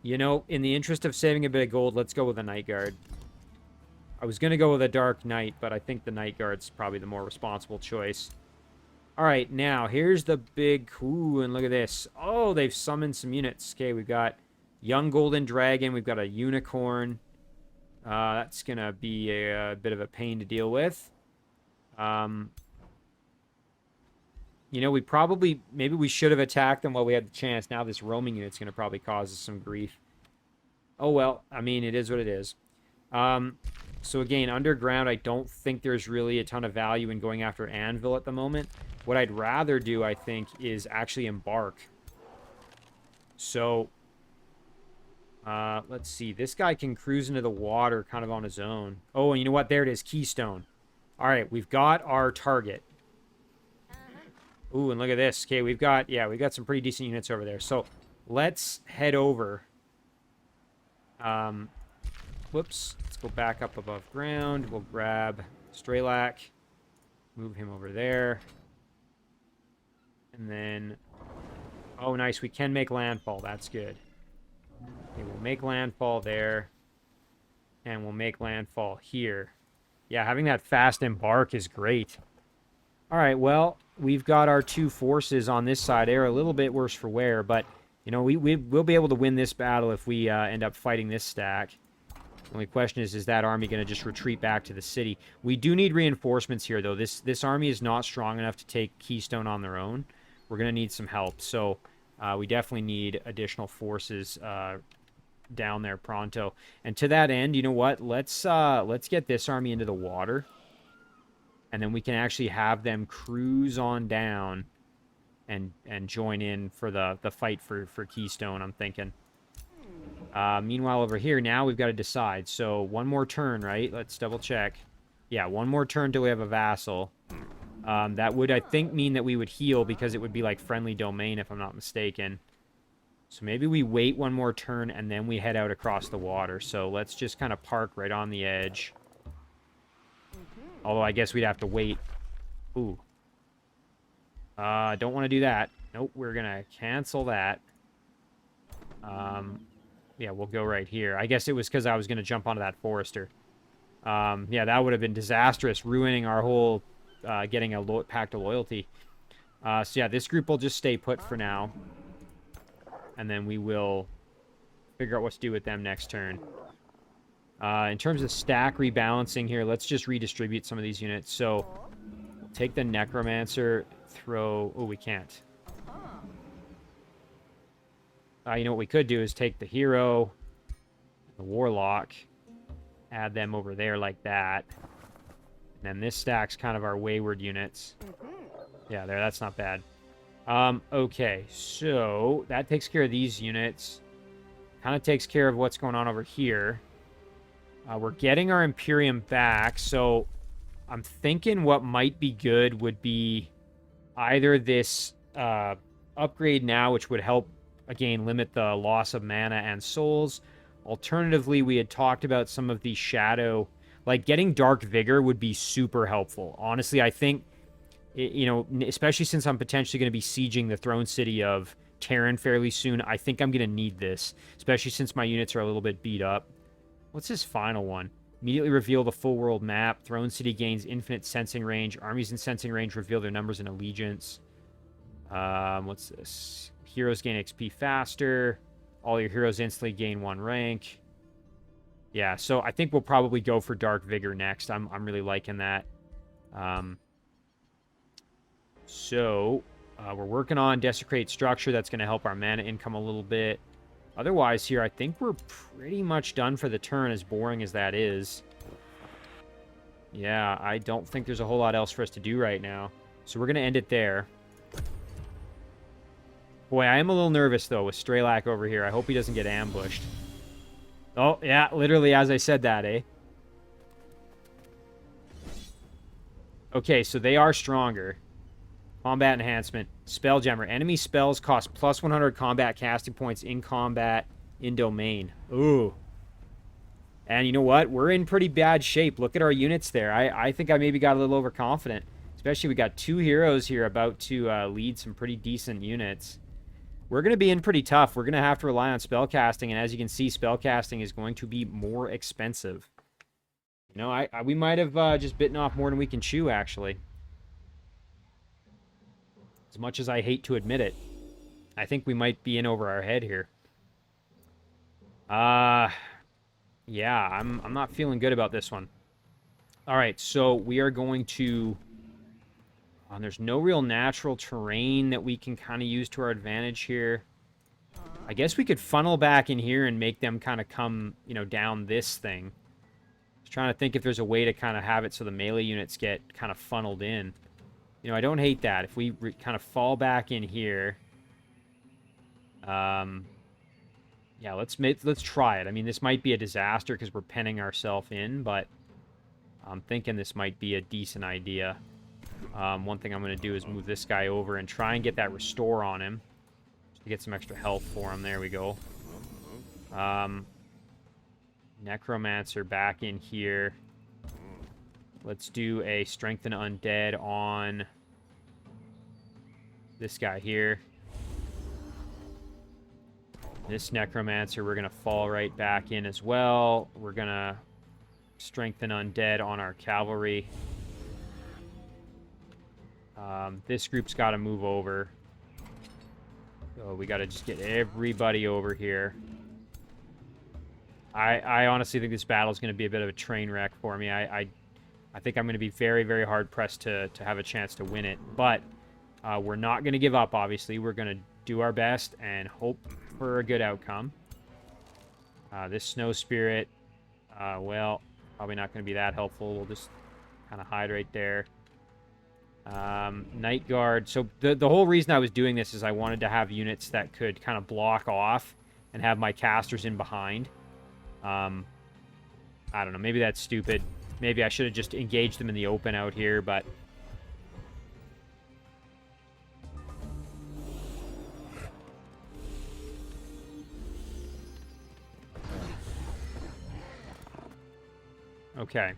You know, in the interest of saving a bit of gold, let's go with a Night Guard. I was going to go with a Dark Knight, but I think the Night Guard's probably the more responsible choice. All right, now, here's the big... Ooh, and look at this. Oh, they've summoned some units. Okay, we've got Young Golden Dragon. We've got a Unicorn. That's going to be a bit of a pain to deal with. You know, we probably... Maybe we should have attacked them while we had the chance. Now this roaming unit's going to probably cause us some grief. Oh, well. I mean, it is what it is. So again, underground, I don't think there's really a ton of value in going after Anvil at the moment. What I'd rather do, I think, is actually embark. So, let's see. This guy can cruise into the water kind of on his own. Oh, and you know what? There it is. Keystone. All right, we've got our target. Ooh, and look at this. Okay, we've got some pretty decent units over there. So, let's head over. Whoops. Let's go back up above ground. We'll grab Straelak. Move him over there. And then... Oh, nice. We can make landfall. That's good. Okay, we'll make landfall there. And we'll make landfall here. Yeah, having that fast embark is great. All right, well, we've got our 2 forces on this side. They're a little bit worse for wear, but, you know, we'll be able to win this battle if we end up fighting this stack. The only question is that army going to just retreat back to the city? We do need reinforcements here, though. This army is not strong enough to take Keystone on their own. We're going to need some help, so we definitely need additional forces down there pronto. And to that end, you know what? Let's get this army into the water, and then we can actually have them cruise on down and join in for the fight for Keystone, I'm thinking. Meanwhile, over here, now we've got to decide. So, one more turn, right? Let's double check. Yeah, one more turn till we have a vassal. That would, I think, mean that we would heal because it would be like friendly domain, if I'm not mistaken. So maybe we wait one more turn and then we head out across the water. So let's just kind of park right on the edge. Although I guess we'd have to wait. Ooh. Don't want to do that. Nope, we're going to cancel that. Yeah, we'll go right here. I guess it was because I was going to jump onto that Forester. Yeah, that would have been disastrous, ruining our whole getting a pact of loyalty. So yeah, this group will just stay put for now. And then we will figure out what to do with them next turn. In terms of stack rebalancing here, let's just redistribute some of these units. So, take the Necromancer, throw... Oh, we can't. You know what we could do is take the Hero, the Warlock, add them over there like that. And then this stack's kind of our wayward units. Yeah, there, that's not bad. Okay, so that takes care of these units. Kind of takes care of what's going on over here. We're getting our Imperium back, so I'm thinking what might be good would be either this upgrade now, which would help, again, limit the loss of mana and souls. Alternatively, we had talked about some of the shadow... Like, getting Dark Vigor would be super helpful. Honestly, I think... You know, especially since I'm potentially going to be sieging the throne city of Tarin fairly soon, I think I'm going to need this, especially since my units are a little bit beat up. What's this final one? Immediately reveal the full world map. Throne city gains infinite sensing range. Armies in sensing range reveal their numbers and allegiance. What's this? Heroes gain XP faster. All your heroes instantly gain 1 rank. Yeah, so I think we'll probably go for Dark Vigor next. I'm really liking that. So, we're working on Desecrate Structure. That's going to help our mana income a little bit. Otherwise, here, I think we're pretty much done for the turn, as boring as that is. Yeah, I don't think there's a whole lot else for us to do right now. So we're going to end it there. Boy, I am a little nervous, though, with Straelak over here. I hope he doesn't get ambushed. Oh, yeah, literally as I said that, eh? Okay, so they are stronger. Combat enhancement. Spellgemmer. Enemy spells cost plus 100 combat casting points in combat in domain. Ooh. And you know what? We're in pretty bad shape. Look at our units there. I think I maybe got a little overconfident. Especially we got 2 heroes here about to lead some pretty decent units. We're going to be in pretty tough. We're going to have to rely on spellcasting. And as you can see, spellcasting is going to be more expensive. You know, we might have just bitten off more than we can chew, actually. As much as I hate to admit it, I think we might be in over our head here. Yeah, I'm not feeling good about this one. All right, so we are going to... there's no real natural terrain that we can kind of use to our advantage here. I guess we could funnel back in here and make them kind of come, you know, down this thing. Just trying to think if there's a way to kind of have it so the melee units get kind of funneled in. You know, I don't hate that. If we kind of fall back in here, yeah, let's try it. I mean, this might be a disaster because we're penning ourselves in, but I'm thinking this might be a decent idea. One thing I'm going to do is move this guy over and try and get that restore on him, just to get some extra health for him. There we go. Necromancer back in here. Let's do a Strengthen Undead on this guy here. This Necromancer, we're going to fall right back in as well. We're going to Strengthen Undead on our Cavalry. This group's got to move over. So we got to just get everybody over here. I honestly think this battle is going to be a bit of a train wreck for me. I think I'm going to be very, very hard pressed to have a chance to win it. But we're not going to give up, obviously. We're going to do our best and hope for a good outcome. This Snow Spirit, well, probably not going to be that helpful. We'll just kind of hide right there. Night Guard. So the whole reason I was doing this is I wanted to have units that could kind of block off and have my casters in behind. I don't know. Maybe that's stupid. Maybe I should have just engaged them in the open out here, but... Okay.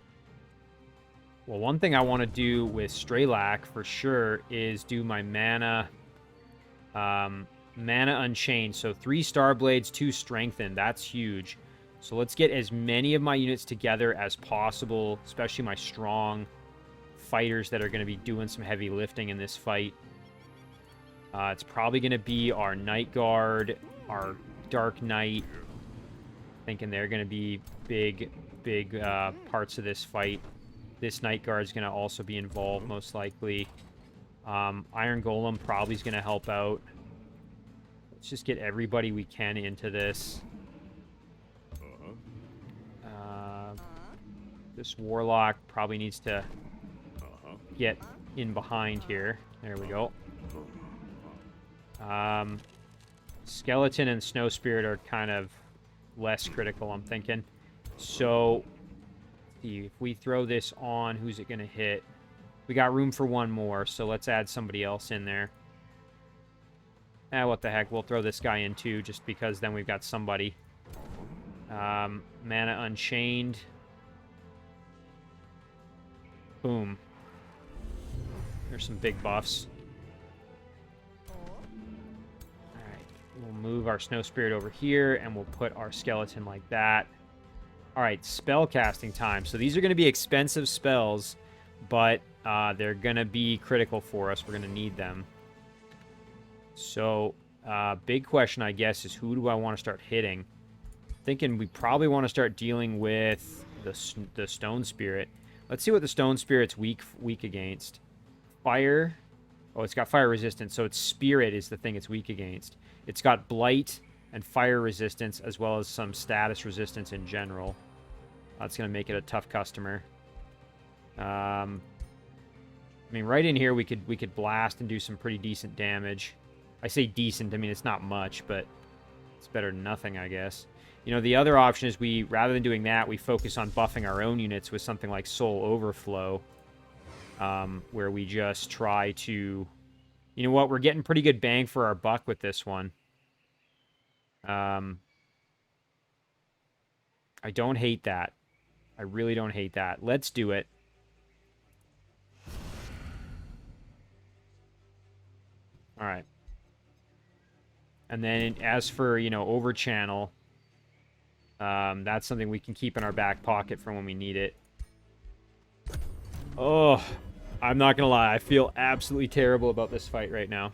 Well, one thing I want to do with Straelak for sure is do my mana Unchained. So 3 Starblades, 2 Strengthened. That's huge. So let's get as many of my units together as possible, especially my strong fighters that are going to be doing some heavy lifting in this fight. It's probably going to be our Night Guard, our Dark Knight. Thinking they're going to be big parts of this fight. This Night Guard is going to also be involved, most likely. Iron Golem probably is going to help out. Let's just get everybody we can into this. This Warlock probably needs to get in behind here. There we go. Skeleton and Snow Spirit are kind of less critical, I'm thinking. So, if we throw this on, who's it going to hit? We got room for one more, so let's add somebody else in there. What the heck, we'll throw this guy in too, just because then we've got somebody. Mana Unchained. Boom. There's some big buffs. Alright, we'll move our Snow Spirit over here, and we'll put our Skeleton like that. Alright, spell casting time. So these are going to be expensive spells, but they're going to be critical for us. We're going to need them. So, big question, I guess, is who do I want to start hitting? Thinking we probably want to start dealing with the Stone Spirit. Let's see what the Stone Spirit's weak against. Fire. Oh, it's got fire resistance, so its Spirit is the thing it's weak against. It's got Blight and fire resistance, as well as some status resistance in general. That's going to make it a tough customer. I mean, right in here, we could blast and do some pretty decent damage. I say decent, I mean, it's not much, but it's better than nothing, I guess. You know, the other option is rather than doing that, we focus on buffing our own units with something like Soul Overflow, where we just try to... You know what? We're getting pretty good bang for our buck with this one. I don't hate that. I really don't hate that. Let's do it. All right. And then as for, you know, overchannel, that's something we can keep in our back pocket for when we need it. Oh, I'm not going to lie. I feel absolutely terrible about this fight right now.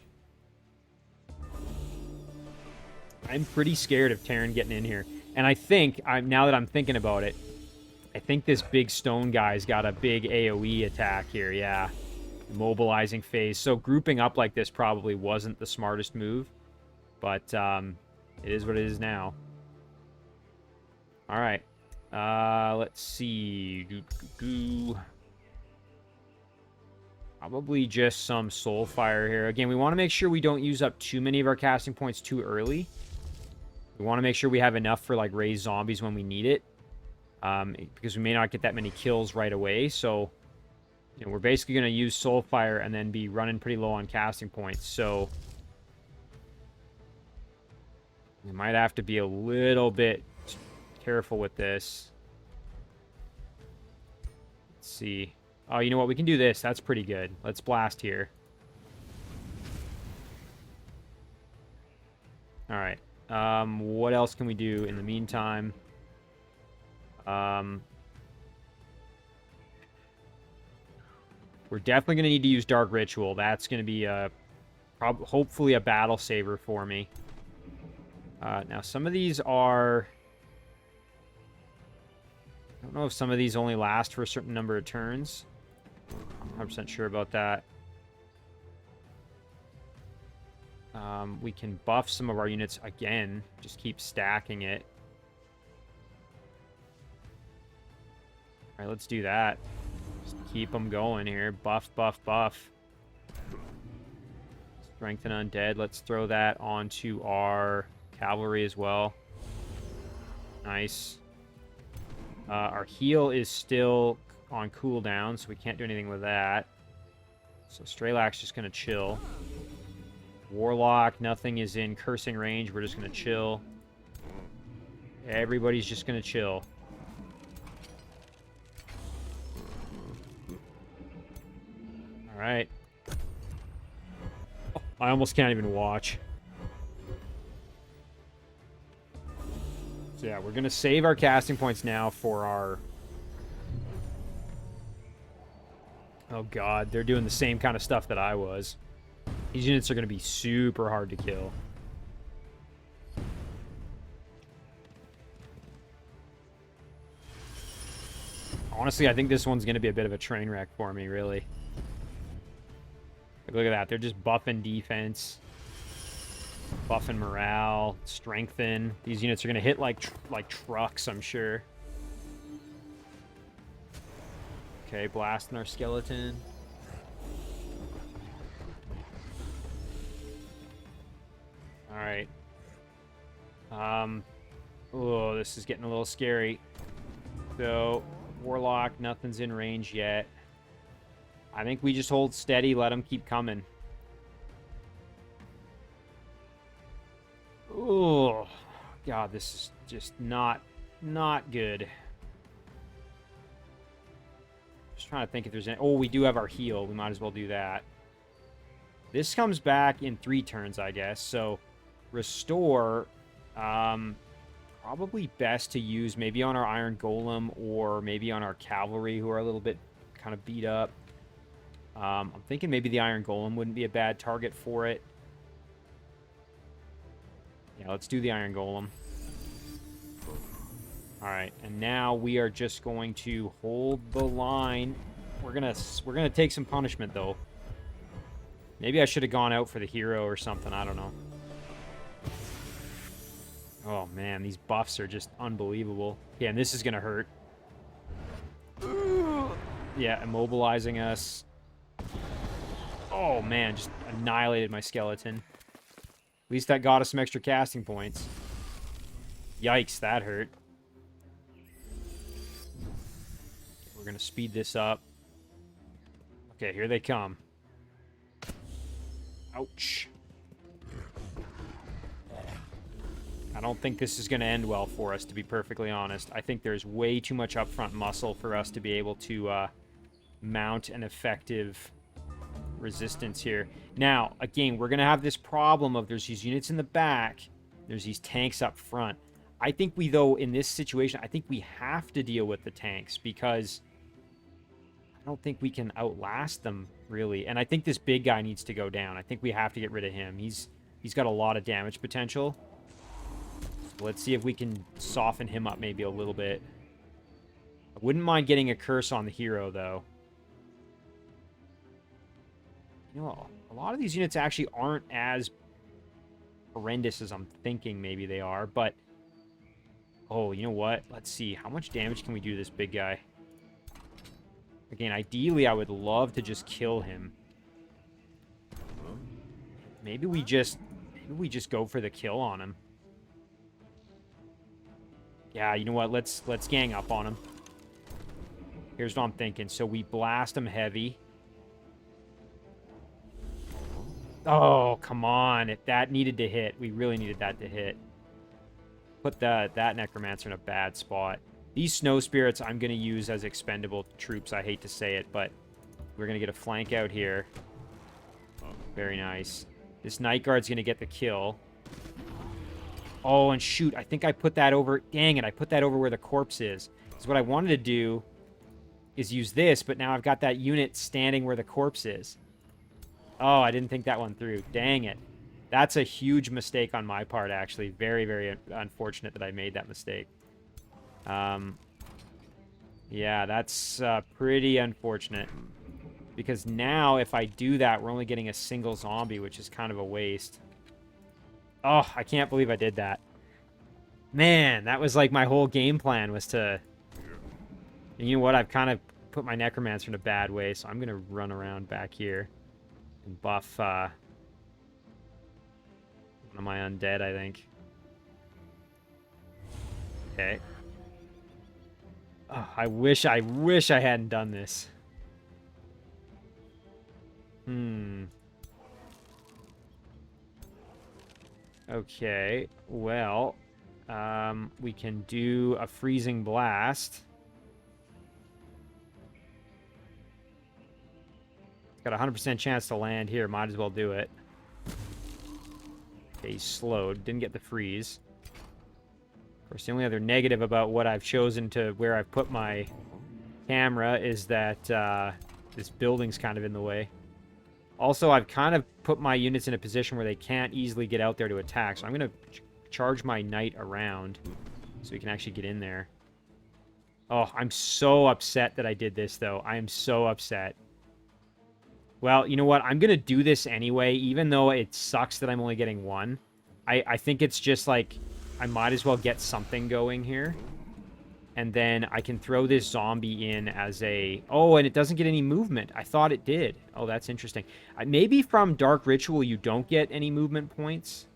I'm pretty scared of Tarin getting in here. And I think, now that I'm thinking about it, I think this big stone guy's got a big AoE attack here, yeah. Mobilizing phase. So grouping up like this probably wasn't the smartest move. But it is what it is now. Alright. Let's see. Probably just some soul fire here. Again, we want to make sure we don't use up too many of our casting points too early. We want to make sure we have enough for like raised zombies when we need it. Because we may not get that many kills right away. So, you know, we're basically going to use soul fire and then be running pretty low on casting points. So, we might have to be a little bit careful with this. Let's see. Oh, you know what? We can do this. That's pretty good. Let's blast here. All right. What else can we do in the meantime? We're definitely going to need to use Dark Ritual. That's going to be hopefully a battle saver for me. Now, some of these are... I don't know if some of these only last for a certain number of turns. I'm 100% sure about that. We can buff some of our units again. Just keep stacking it. All right, let's do that. Just keep them going here. Buff, buff, buff. Strengthen Undead. Let's throw that onto our cavalry as well. Nice. Our heal is still on cooldown, so we can't do anything with that. So Straelak's just going to chill. Warlock, nothing is in cursing range. We're just going to chill. Everybody's just going to chill. All right. Oh, I almost can't even watch. So yeah, we're going to save our casting points now for our... Oh god, they're doing the same kind of stuff that I was. These units are going to be super hard to kill. Honestly, I think this one's going to be a bit of a train wreck for me, really. Look at that, they're just buffing defense. Buffing morale, strengthen. These units are going to hit like trucks, I'm sure. Okay, blasting our skeleton. Alright. Oh, this is getting a little scary. So, Warlock, nothing's in range yet. I think we just hold steady, let them keep coming. Oh, God, this is just not good. Just trying to think if there's any... Oh, we do have our heal. We might as well do that. This comes back in 3 turns, I guess. So, restore, probably best to use maybe on our Iron Golem or maybe on our Cavalry, who are a little bit kind of beat up. I'm thinking maybe the Iron Golem wouldn't be a bad target for it. Yeah, let's do the Iron Golem. Alright, and now we are just going to hold the line. We're gonna take some punishment, though. Maybe I should have gone out for the hero or something, I don't know. Oh, man, these buffs are just unbelievable. Yeah, and this is gonna hurt. Yeah, immobilizing us. Oh, man, just annihilated my skeleton. At least that got us some extra casting points. Yikes, that hurt. We're going to speed this up. Okay, here they come. Ouch. I don't think this is going to end well for us, to be perfectly honest. I think there's way too much upfront muscle for us to be able to mount an effective resistance here. Now, again, we're going to have this problem of there's these units in the back, there's these tanks up front. I think we, though, in this situation, I think we have to deal with the tanks because I don't think we can outlast them, really. And I think this big guy needs to go down. I think we have to get rid of him. He's got a lot of damage potential. So let's see if we can soften him up maybe a little bit. I wouldn't mind getting a curse on the hero, though. You know, a lot of these units actually aren't as horrendous as I'm thinking maybe they are, but... Oh, you know what? Let's see. How much damage can we do to this big guy? Again, ideally, I would love to just kill him. Maybe we just go for the kill on him. Yeah, you know what? Let's gang up on him. Here's what I'm thinking. So we blast him heavy. Oh, come on. If that needed to hit, we really needed that to hit. Put that Necromancer in a bad spot. These Snow Spirits I'm going to use as expendable troops. I hate to say it, but we're going to get a flank out here. Very nice. This Night Guard's going to get the kill. Oh, and shoot. I think I put that over... Dang it, I put that over where the corpse is. Because what I wanted to do is use this, but now I've got that unit standing where the corpse is. Oh, I didn't think that one through. Dang it. That's a huge mistake on my part, actually. Very, very unfortunate that I made that mistake. Yeah, that's pretty unfortunate. Because now, if I do that, we're only getting a single zombie, which is kind of a waste. Oh, I can't believe I did that. Man, that was like my whole game plan was to... And you know what? I've kind of put my Necromancer in a bad way, so I'm going to run around back here and buff one of my undead, I think. Okay. Oh, I wish I hadn't done this. Okay, well, we can do a freezing blast. Got a 100% chance to land here. Might as well do it. Okay, he's slowed. Didn't get the freeze. Of course, the only other negative about what I've chosen to where I've put my camera is that this building's kind of in the way. Also, I've kind of put my units in a position where they can't easily get out there to attack. So I'm going to charge my knight around so we can actually get in there. Oh, I'm so upset that I did this, though. I am so upset. Well, you know what? I'm going to do this anyway, even though it sucks that I'm only getting one. I think it's just like I might as well get something going here. And then I can throw this zombie in as a... Oh, and it doesn't get any movement. I thought it did. Oh, that's interesting. Maybe from Dark Ritual you don't get any movement points.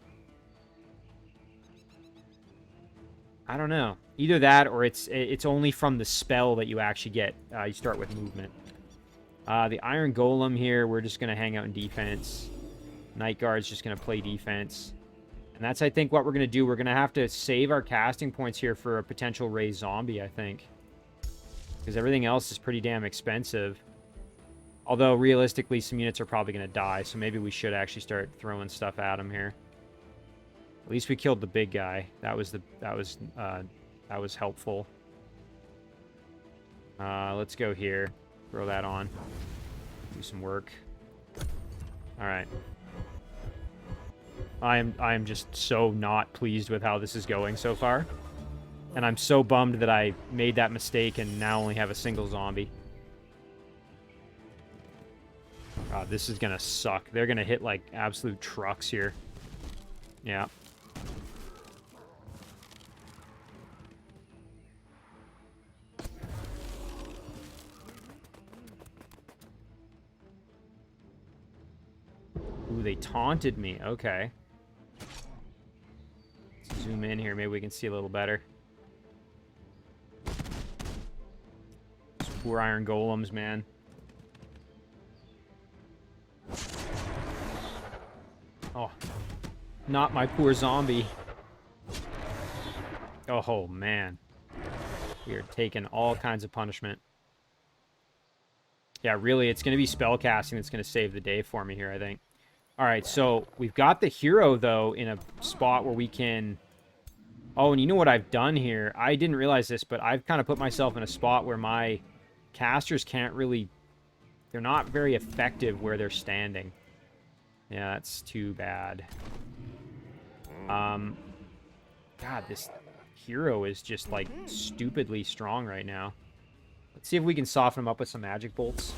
I don't know. Either that or it's only from the spell that you actually get. You start with movement. The Iron Golem here, we're just going to hang out in defense. Night Guard's just going to play defense. And that's, I think, what we're going to do. We're going to have to save our casting points here for a potential raised zombie, I think. Because everything else is pretty damn expensive. Although, realistically, some units are probably going to die. So maybe we should actually start throwing stuff at them here. At least we killed the big guy. That was helpful. Let's go here. Throw that on. Do some work. Alright. I am just so not pleased with how this is going so far. And I'm so bummed that I made that mistake and now only have a single zombie. God, this is gonna suck. They're gonna hit like absolute trucks here. Yeah. Ooh, they taunted me. Okay. Let's zoom in here. Maybe we can see a little better. Those poor Iron Golems, man. Oh. Not my poor zombie. Oh, man. We are taking all kinds of punishment. Yeah, really, it's going to be spellcasting that's going to save the day for me here, I think. Alright, so we've got the hero, though, in a spot where we can... Oh, and you know what I've done here? I didn't realize this, but I've kind of put myself in a spot where my casters can't really... They're not very effective where they're standing. Yeah, that's too bad. God, this hero is just, like, stupidly strong right now. Let's see if we can soften him up with some magic bolts.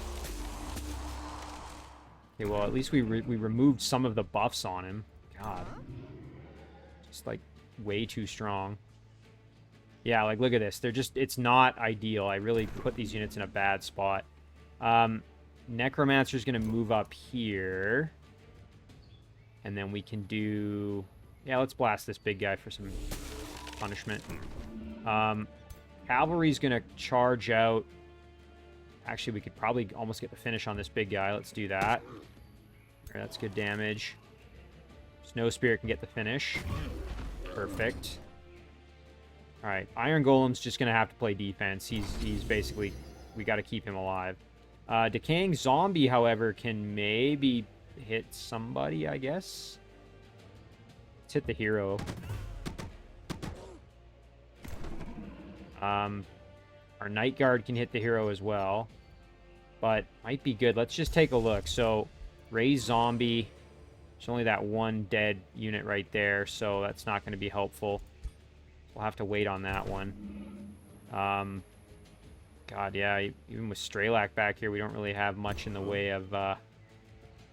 Okay, well, at least we removed some of the buffs on him. God. Just, like, way too strong. Yeah, like, look at this. They're just... It's not ideal. I really put these units in a bad spot. Necromancer's going to move up here. And then we can do... Yeah, let's blast this big guy for some punishment. Cavalry's going to charge out... Actually, we could probably almost get the finish on this big guy. Let's do that. That's good damage. Snow Spirit can get the finish. Perfect. Alright, Iron Golem's just going to have to play defense. He's basically... We got to keep him alive. Decaying Zombie, however, can maybe hit somebody, I guess. Let's hit the hero. Alright, Our Night Guard can hit the hero as well. But might be good. Let's just take a look. So, raise zombie. There's only that one dead unit right there, so that's not going to be helpful. We'll have to wait on that one. God, yeah, even with Straelak back here, we don't really have much in the way of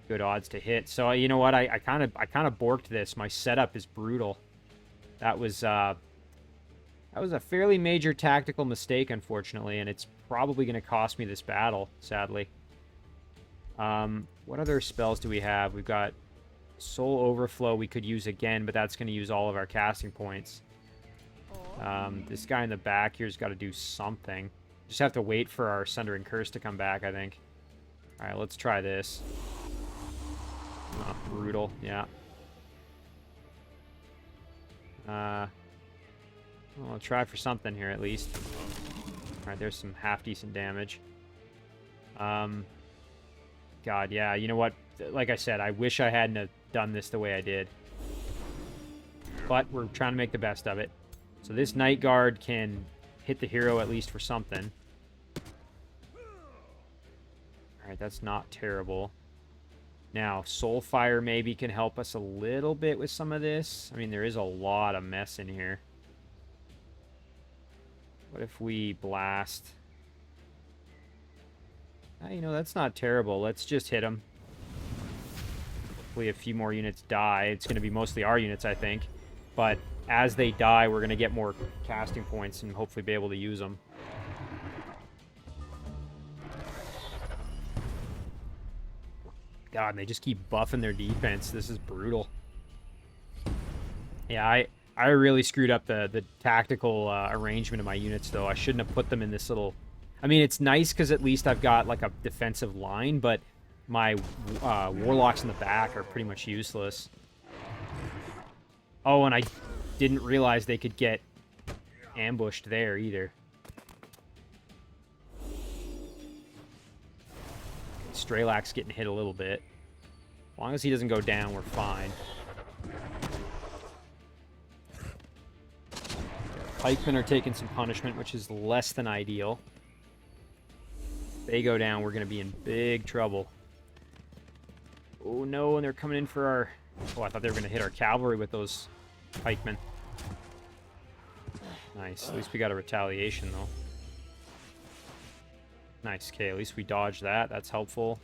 good odds to hit. So, you know what? I kind of borked this. My setup is brutal. That was a fairly major tactical mistake, unfortunately, and it's probably going to cost me this battle, sadly. What other spells do we have? We've got Soul Overflow we could use again, but that's going to use all of our casting points. This guy in the back here's got to do something. Just have to wait for our Sundering Curse to come back, I think. Alright, let's try this. Oh, brutal, yeah. I'll try for something here at least. Alright, there's some half-decent damage. God, yeah, you know what? Like I said, I wish I hadn't have done this the way I did. But we're trying to make the best of it. So this Night Guard can hit the hero at least for something. Alright, that's not terrible. Now, Soulfire maybe can help us a little bit with some of this. I mean, there is a lot of mess in here. What if we blast? You know, that's not terrible. Let's just hit him. Hopefully a few more units die. It's going to be mostly our units, I think. But as they die, we're going to get more casting points and hopefully be able to use them. God, they just keep buffing their defense. This is brutal. Yeah, I really screwed up the tactical arrangement of my units, though. I shouldn't have put them in this little... I mean, it's nice because at least I've got, like, a defensive line, but my Warlocks in the back are pretty much useless. Oh, and I didn't realize they could get ambushed there, either. Straelak's getting hit a little bit. As long as he doesn't go down, we're fine. Pikemen are taking some punishment, which is less than ideal. If they go down, we're going to be in big trouble. Oh no, and they're coming in for our... Oh, I thought they were going to hit our cavalry with those pikemen. Nice. At least we got a retaliation, though. Nice. Okay, at least we dodged that. That's helpful.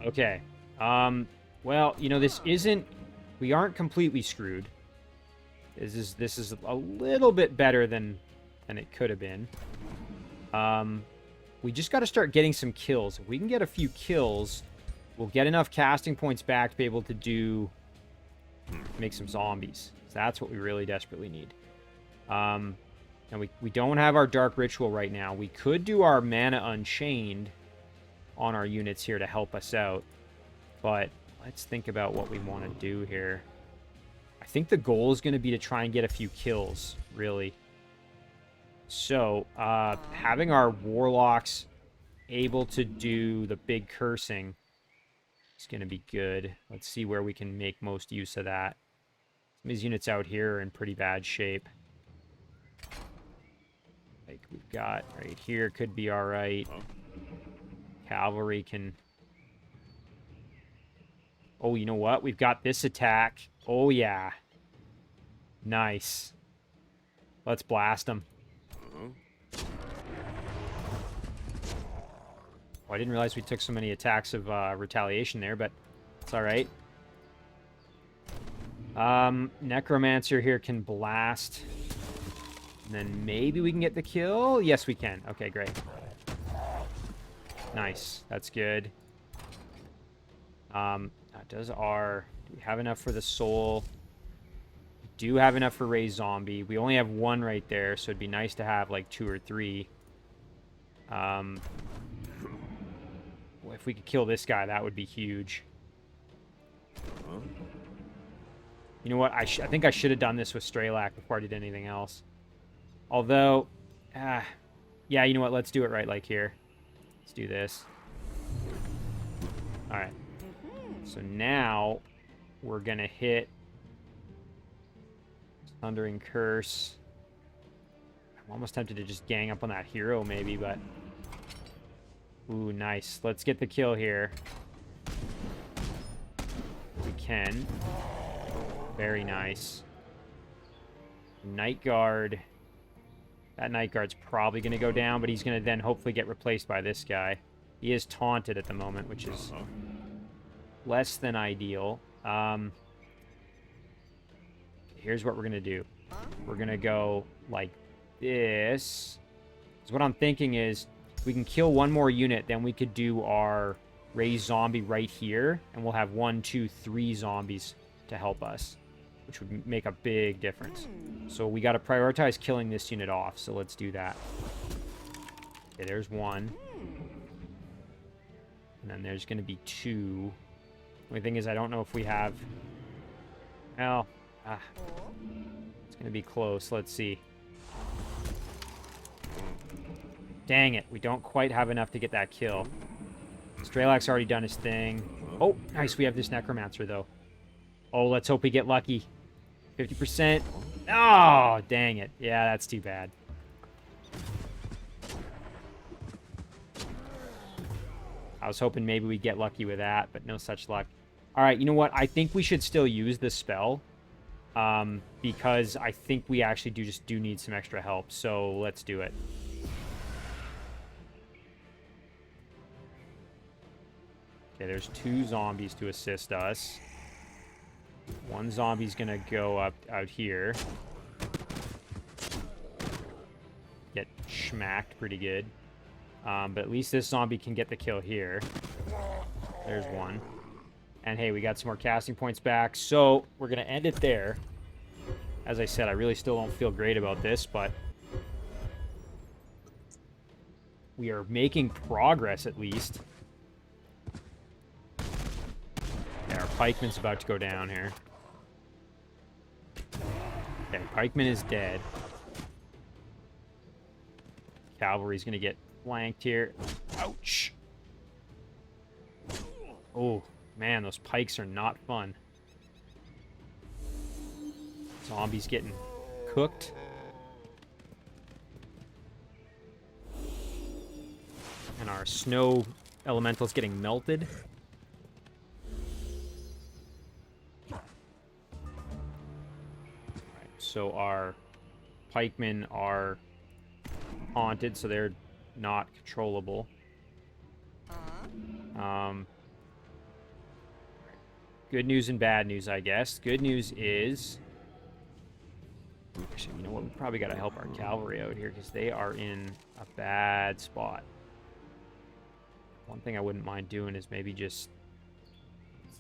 Okay. Well, you know, this isn't... We aren't completely screwed. This is a little bit better than it could have been. We just got to start getting some kills. If we can get a few kills, we'll get enough casting points back to be able to make some zombies. So that's what we really desperately need. And we don't have our Dark Ritual right now. We could do our Mana Unchained on our units here to help us out. But let's think about what we want to do here. I think the goal is going to be to try and get a few kills, really. So, having our Warlocks able to do the big cursing is going to be good. Let's see where we can make most use of that. Some of these units out here are in pretty bad shape. Like we've got right here could be all right. Cavalry can... Oh, you know what? We've got this attack. Oh, yeah. Nice. Let's blast them. Oh, I didn't realize we took so many attacks of retaliation there, but it's all right. Necromancer here can blast. And then maybe we can get the kill. Yes, we can. Okay, great. Nice. That's good. Does our... Do we have enough for the soul? We do have enough for raise zombie. We only have one right there, so it'd be nice to have like 2 or 3. If we could kill this guy, that would be huge. You know what? I think I should have done this with Straelak before I did anything else. Although, yeah, you know what? Let's do it right like here. Let's do this. All right. So now we're going to hit Thundering Curse. I'm almost tempted to just gang up on that hero, maybe, but... Ooh, nice. Let's get the kill here. We can. Very nice. Night Guard. That Night Guard's probably going to go down, but he's going to then hopefully get replaced by this guy. He is taunted at the moment, which is less than ideal. Here's what we're going to do. We're going to go like this. So what I'm thinking is we can kill one more unit, then we could do our raise zombie right here, and we'll have 1, 2, 3 zombies to help us, which would make a big difference. So we got to prioritize killing this unit off, so let's do that. Okay, there's 1. And then there's going to be 2. The only thing is I don't know if we have... Well, it's going to be close. Let's see. Dang it. We don't quite have enough to get that kill. Straelak's already done his thing. Oh, nice. We have this Necromancer, though. Oh, let's hope we get lucky. 50%. Oh, dang it. Yeah, that's too bad. I was hoping maybe we'd get lucky with that, but no such luck. All right, you know what? I think we should still use this spell. Because I think we actually do need some extra help. So let's do it. Okay, there's 2 zombies to assist us. 1 zombie's gonna go out here. Get schmacked pretty good. But at least this zombie can get the kill here. There's 1. And hey, we got some more casting points back. So we're gonna end it there. As I said, I really still don't feel great about this, but we are making progress at least. Yeah, our pikeman's about to go down here. Okay, pikeman is dead. Cavalry's gonna get flanked here. Ouch! Oh, man, those pikes are not fun. Zombies getting cooked. And our snow elemental's getting melted. So our pikemen are haunted, so they're not controllable. Good news and bad news, I guess. Good news is... Actually, you know what? We probably got to help our cavalry out here, because they are in a bad spot. One thing I wouldn't mind doing is maybe just...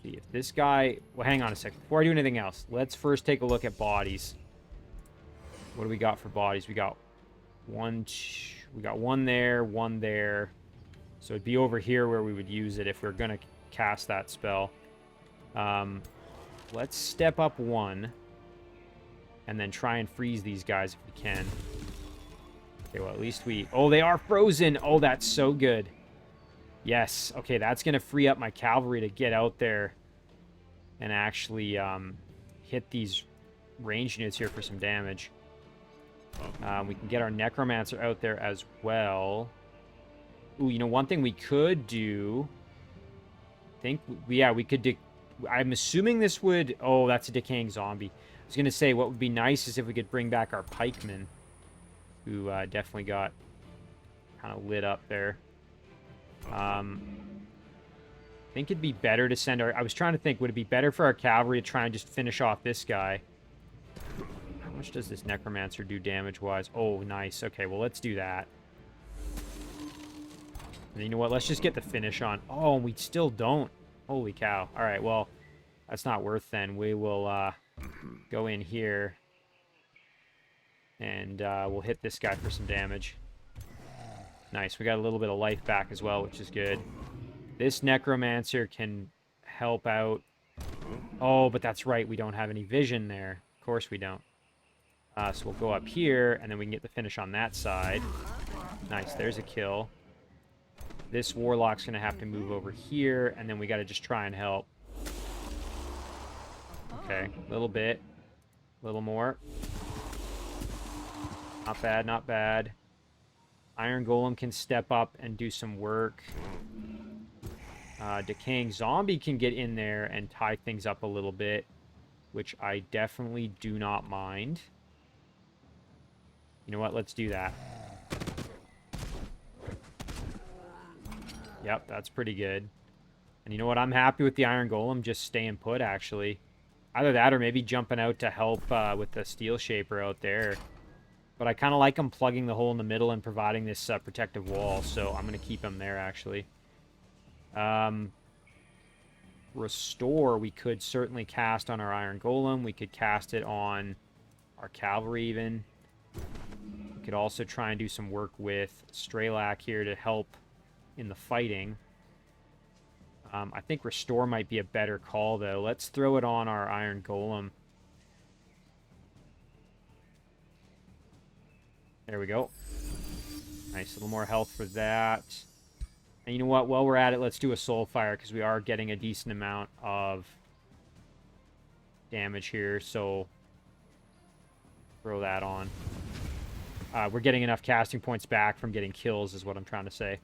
see if this guy... Well, hang on a second. Before I do anything else, let's first take a look at bodies. What do we got for bodies? We got one there, 1 there. So it'd be over here where we would use it if we're going to cast that spell. Let's step up 1. And then try and freeze these guys if we can. Okay, well, at least we... Oh, they are frozen! Oh, that's so good. Yes. Okay, that's going to free up my cavalry to get out there and actually hit these range units here for some damage. We can get our Necromancer out there as well. Ooh, you know, one thing we could do... we could... I'm assuming this would... Oh, that's a decaying zombie. I was going to say, what would be nice is if we could bring back our pikemen, who definitely got kind of lit up there. I think it'd be better to send our... I was trying to think, would it be better for our cavalry to try and just finish off this guy? How much does this Necromancer do damage-wise? Oh, nice. Okay, well, let's do that. And you know what? Let's just get the finish on. Oh, and we still don't. Holy cow. All right, well, that's not worth then. We will go in here, and we'll hit this guy for some damage. Nice. We got a little bit of life back as well, which is good. This Necromancer can help out. Oh, but that's right. We don't have any vision there. Of course we don't. So we'll go up here, and then we can get the finish on that side. Nice. There's a kill. This Warlock's going to have to move over here, and then we got to just try and help. Okay, a little bit. A little more. Not bad, not bad. Iron Golem can step up and do some work. Decaying Zombie can get in there and tie things up a little bit, which I definitely do not mind. You know what? Let's do that. Yep, that's pretty good. And you know what? I'm happy with the Iron Golem just staying put, actually. Either that or maybe jumping out to help with the Steel Shaper out there. But I kind of like him plugging the hole in the middle and providing this protective wall, so I'm going to keep him there, actually. Restore, we could certainly cast on our Iron Golem. We could cast it on our Cavalry, even. We could also try and do some work with Straelak here to help in the fighting. I think Restore might be a better call, though. Let's throw it on our Iron Golem. There we go. Nice, a little more health for that. And you know what? While we're at it, let's do a Soul Fire, because we are getting a decent amount of damage here, so throw that on. We're getting enough casting points back from getting kills, is what I'm trying to say.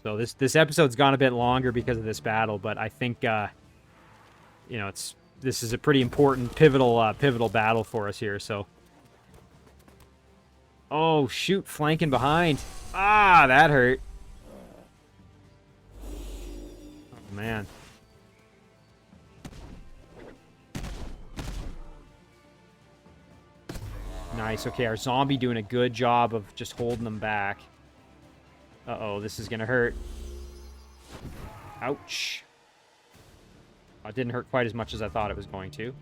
So this episode's gone a bit longer because of this battle, but I think you know, this is a pretty important pivotal battle for us here. So, oh shoot, flanking behind. Ah, that hurt. Oh man. Nice. Okay, our zombie doing a good job of just holding them back. Uh-oh, this is gonna hurt. Ouch. It didn't hurt quite as much as I thought it was going to.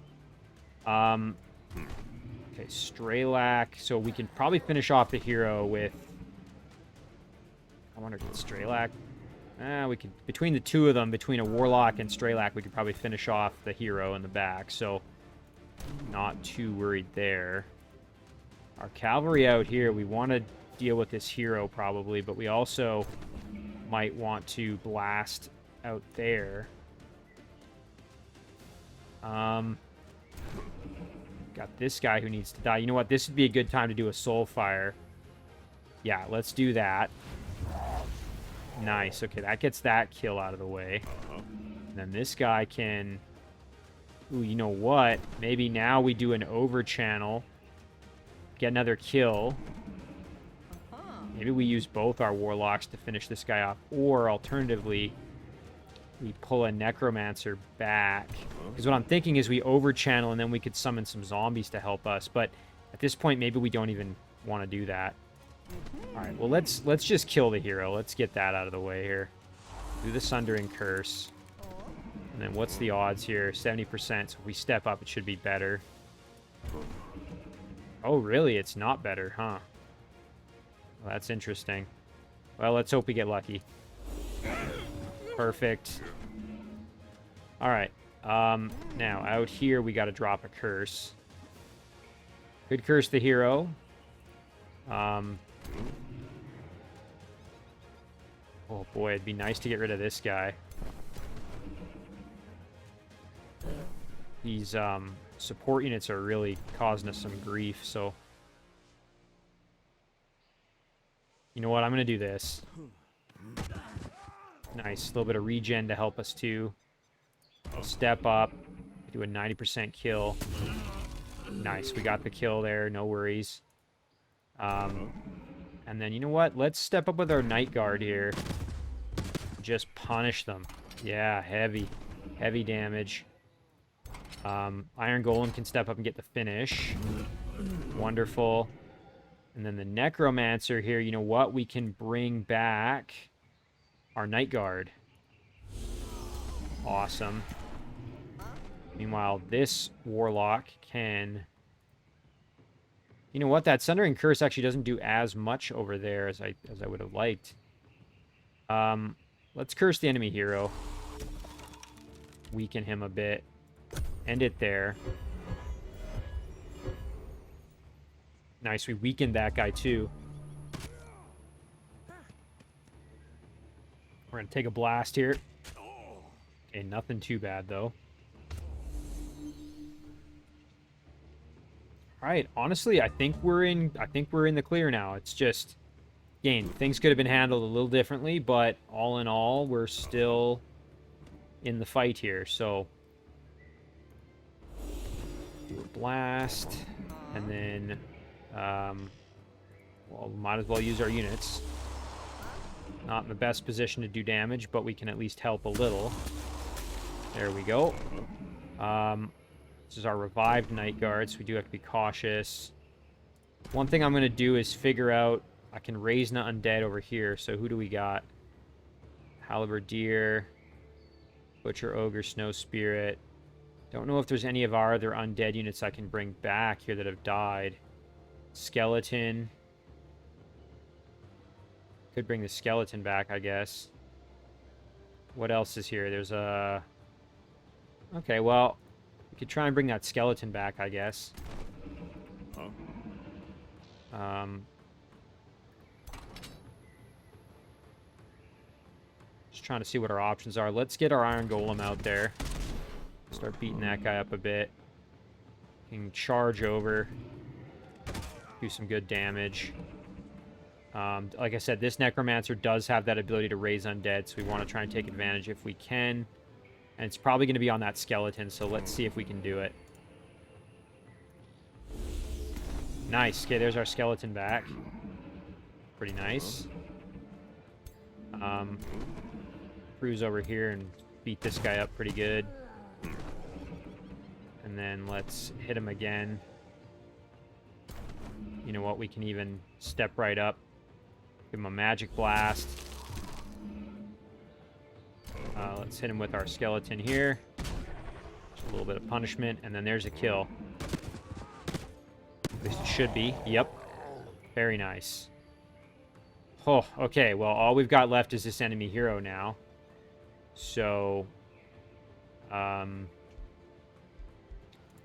Okay, Straelak. So we can probably finish off the hero with... I wonder if it's Straelak. We could... Between the two of them, between a Warlock and Straelak, we could probably finish off the hero in the back. So, not too worried there. Our Cavalry out here, we want to deal with this hero probably, but we also might want to blast out there. Got this guy who needs to die. You know what? This would be a good time to do a Soul Fire. Yeah, let's do that. Nice. Okay, that gets that kill out of the way. And then this guy can... Ooh, you know what? Maybe now we do an over channel. Get another kill. Maybe we use both our Warlocks to finish this guy off. Or, alternatively, we pull a Necromancer back. Because what I'm thinking is we over-channel and then we could summon some zombies to help us. But at this point, maybe we don't even want to do that. Alright, well, let's just kill the hero. Let's get that out of the way here. Do the Sundering Curse. And then what's the odds here? 70%. So if we step up, it should be better. Oh, really? It's not better, huh? Well, that's interesting. Well, let's hope we get lucky. Perfect. Alright. Now, out here, we got to drop a curse. Could curse the hero. Oh, boy. It'd be nice to get rid of this guy. These support units are really causing us some grief, so... You know what? I'm going to do this. Nice. A little bit of regen to help us, too. Step up. Do a 90% kill. Nice. We got the kill there. No worries. And then, you know what? Let's step up with our Night Guard here. Just punish them. Yeah, heavy. Heavy damage. Iron Golem can step up and get the finish. Wonderful. And then the Necromancer here, you know what? We can bring back our Night Guard. Awesome. Meanwhile, this Warlock can... You know what? That Sundering Curse actually doesn't do as much over there as I would have liked. Let's curse the enemy hero. Weaken him a bit. End it there. Nice, we weakened that guy too. We're gonna take a blast here. Okay, nothing too bad though. All right, honestly, I think we're in the clear now. It's just, again, things could have been handled a little differently, but all in all, we're still in the fight here. So do a blast, and then well, we might as well use our units. Not in the best position to do damage, but we can at least help a little. There we go. This is our revived Night Guard, so we do have to be cautious. One thing I'm going to do is figure out... I can raise the undead over here, so who do we got? Halberdier, Butcher, Ogre, Snow Spirit. Don't know if there's any of our other undead units I can bring back here that have died. Skeleton. Could bring the skeleton back, I guess. What else is here? There's a... Okay, well, we could try and bring that skeleton back, I guess. Just trying to see what our options are. Let's get our Iron Golem out there. Start beating that guy up a bit. Can charge over. Do some good damage. Like I said, this Necromancer does have that ability to raise undead, so we want to try and take advantage if we can. And it's probably going to be on that skeleton, so let's see if we can do it. Nice. Okay, there's our skeleton back. Pretty nice. Cruise over here and beat this guy up pretty good. And then let's hit him again. You know what? We can even step right up. Give him a magic blast. Let's hit him with our skeleton here. Just a little bit of punishment, and then there's a kill. At least it should be. Yep. Very nice. Oh, okay. Well, all we've got left is this enemy hero now. So, let's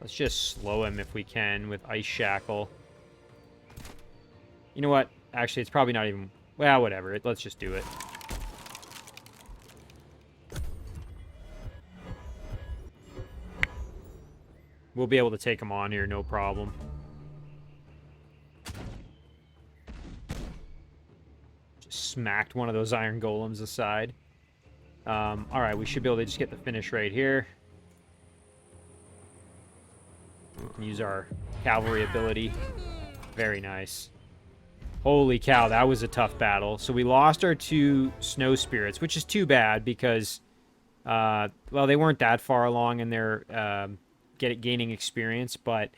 just slow him if we can with Ice Shackle. You know what? Actually, it's probably not even... Well, whatever. Let's just do it. We'll be able to take him on here, no problem. Just smacked one of those Iron Golems aside. Alright, we should be able to just get the finish right here. We can use our cavalry ability. Very nice. Holy cow, that was a tough battle. So we lost our 2 Snow Spirits, which is too bad because, well, they weren't that far along in their gaining experience. But,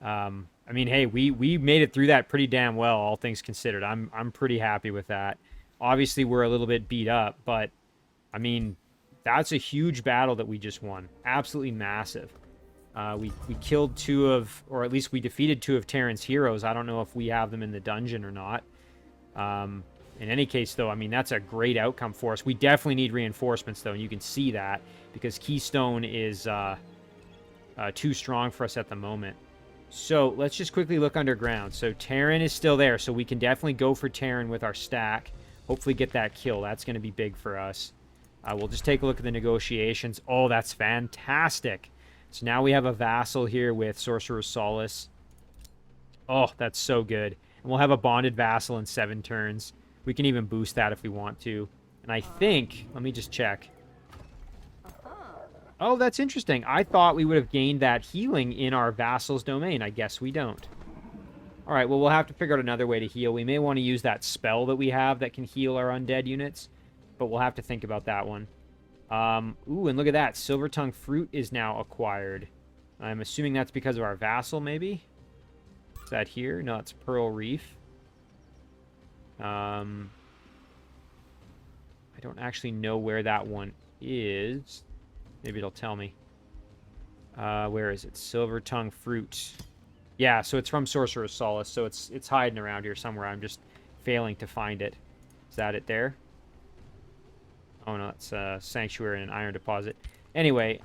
I mean, hey, we made it through that pretty damn well, all things considered. I'm pretty happy with that. Obviously, we're a little bit beat up, but, I mean, that's a huge battle that we just won. Absolutely massive. We killed 2 of, or at least we defeated 2 of Tarin's heroes. I don't know if we have them in the dungeon or not. In any case, though, I mean, that's a great outcome for us. We definitely need reinforcements, though, and you can see that because Keystone is too strong for us at the moment. So let's just quickly look underground. So Tarin is still there, so we can definitely go for Tarin with our stack. Hopefully get that kill. That's going to be big for us. We'll just take a look at the negotiations. Oh, that's fantastic. So now we have a vassal here with Sorcerer's Solace. Oh, that's so good. And we'll have a bonded vassal in 7 turns. We can even boost that if we want to. And I think... Let me just check. Oh, that's interesting. I thought we would have gained that healing in our vassal's domain. I guess we don't. Alright, well, we'll have to figure out another way to heal. We may want to use that spell that we have that can heal our undead units. But we'll have to think about that one. Ooh, and look at that. Silver Tongue Fruit is now acquired. I'm assuming that's because of our vassal, maybe? Is that here? No, it's Pearl Reef. I don't actually know where that one is. Maybe it'll tell me. Where is it? Silver Tongue Fruit. Yeah, so it's from Sorcerer's Solace, so it's hiding around here somewhere. I'm just failing to find it. Is that it there? Oh, no, it's Sanctuary and an Iron Deposit. Anyway,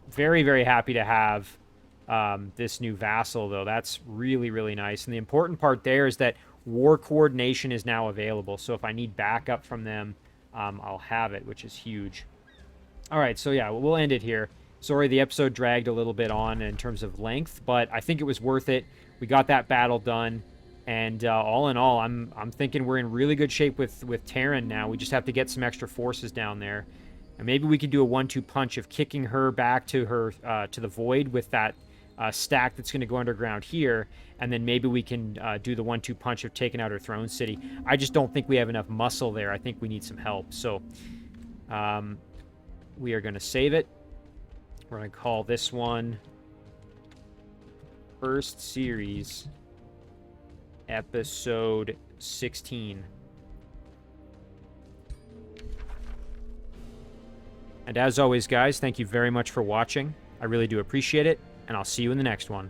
very, very happy to have this new vassal, though. That's really, really nice. And the important part there is that War Coordination is now available. So if I need backup from them, I'll have it, which is huge. All right, so yeah, we'll end it here. Sorry, the episode dragged a little bit on in terms of length, but I think it was worth it. we got that battle done. And all in all, I'm thinking we're in really good shape with Tarin now. We just have to get some extra forces down there. And maybe we could do a 1-2 punch of kicking her back to her to the void with that stack that's going to go underground here, and then maybe we can do the 1-2 punch of taking out her throne city. I just don't think we have enough muscle there. I think we need some help. So we are going to save it. We're going to call this one First Series, Episode 16. And as always, guys, thank you very much for watching. I really do appreciate it, and I'll see you in the next one.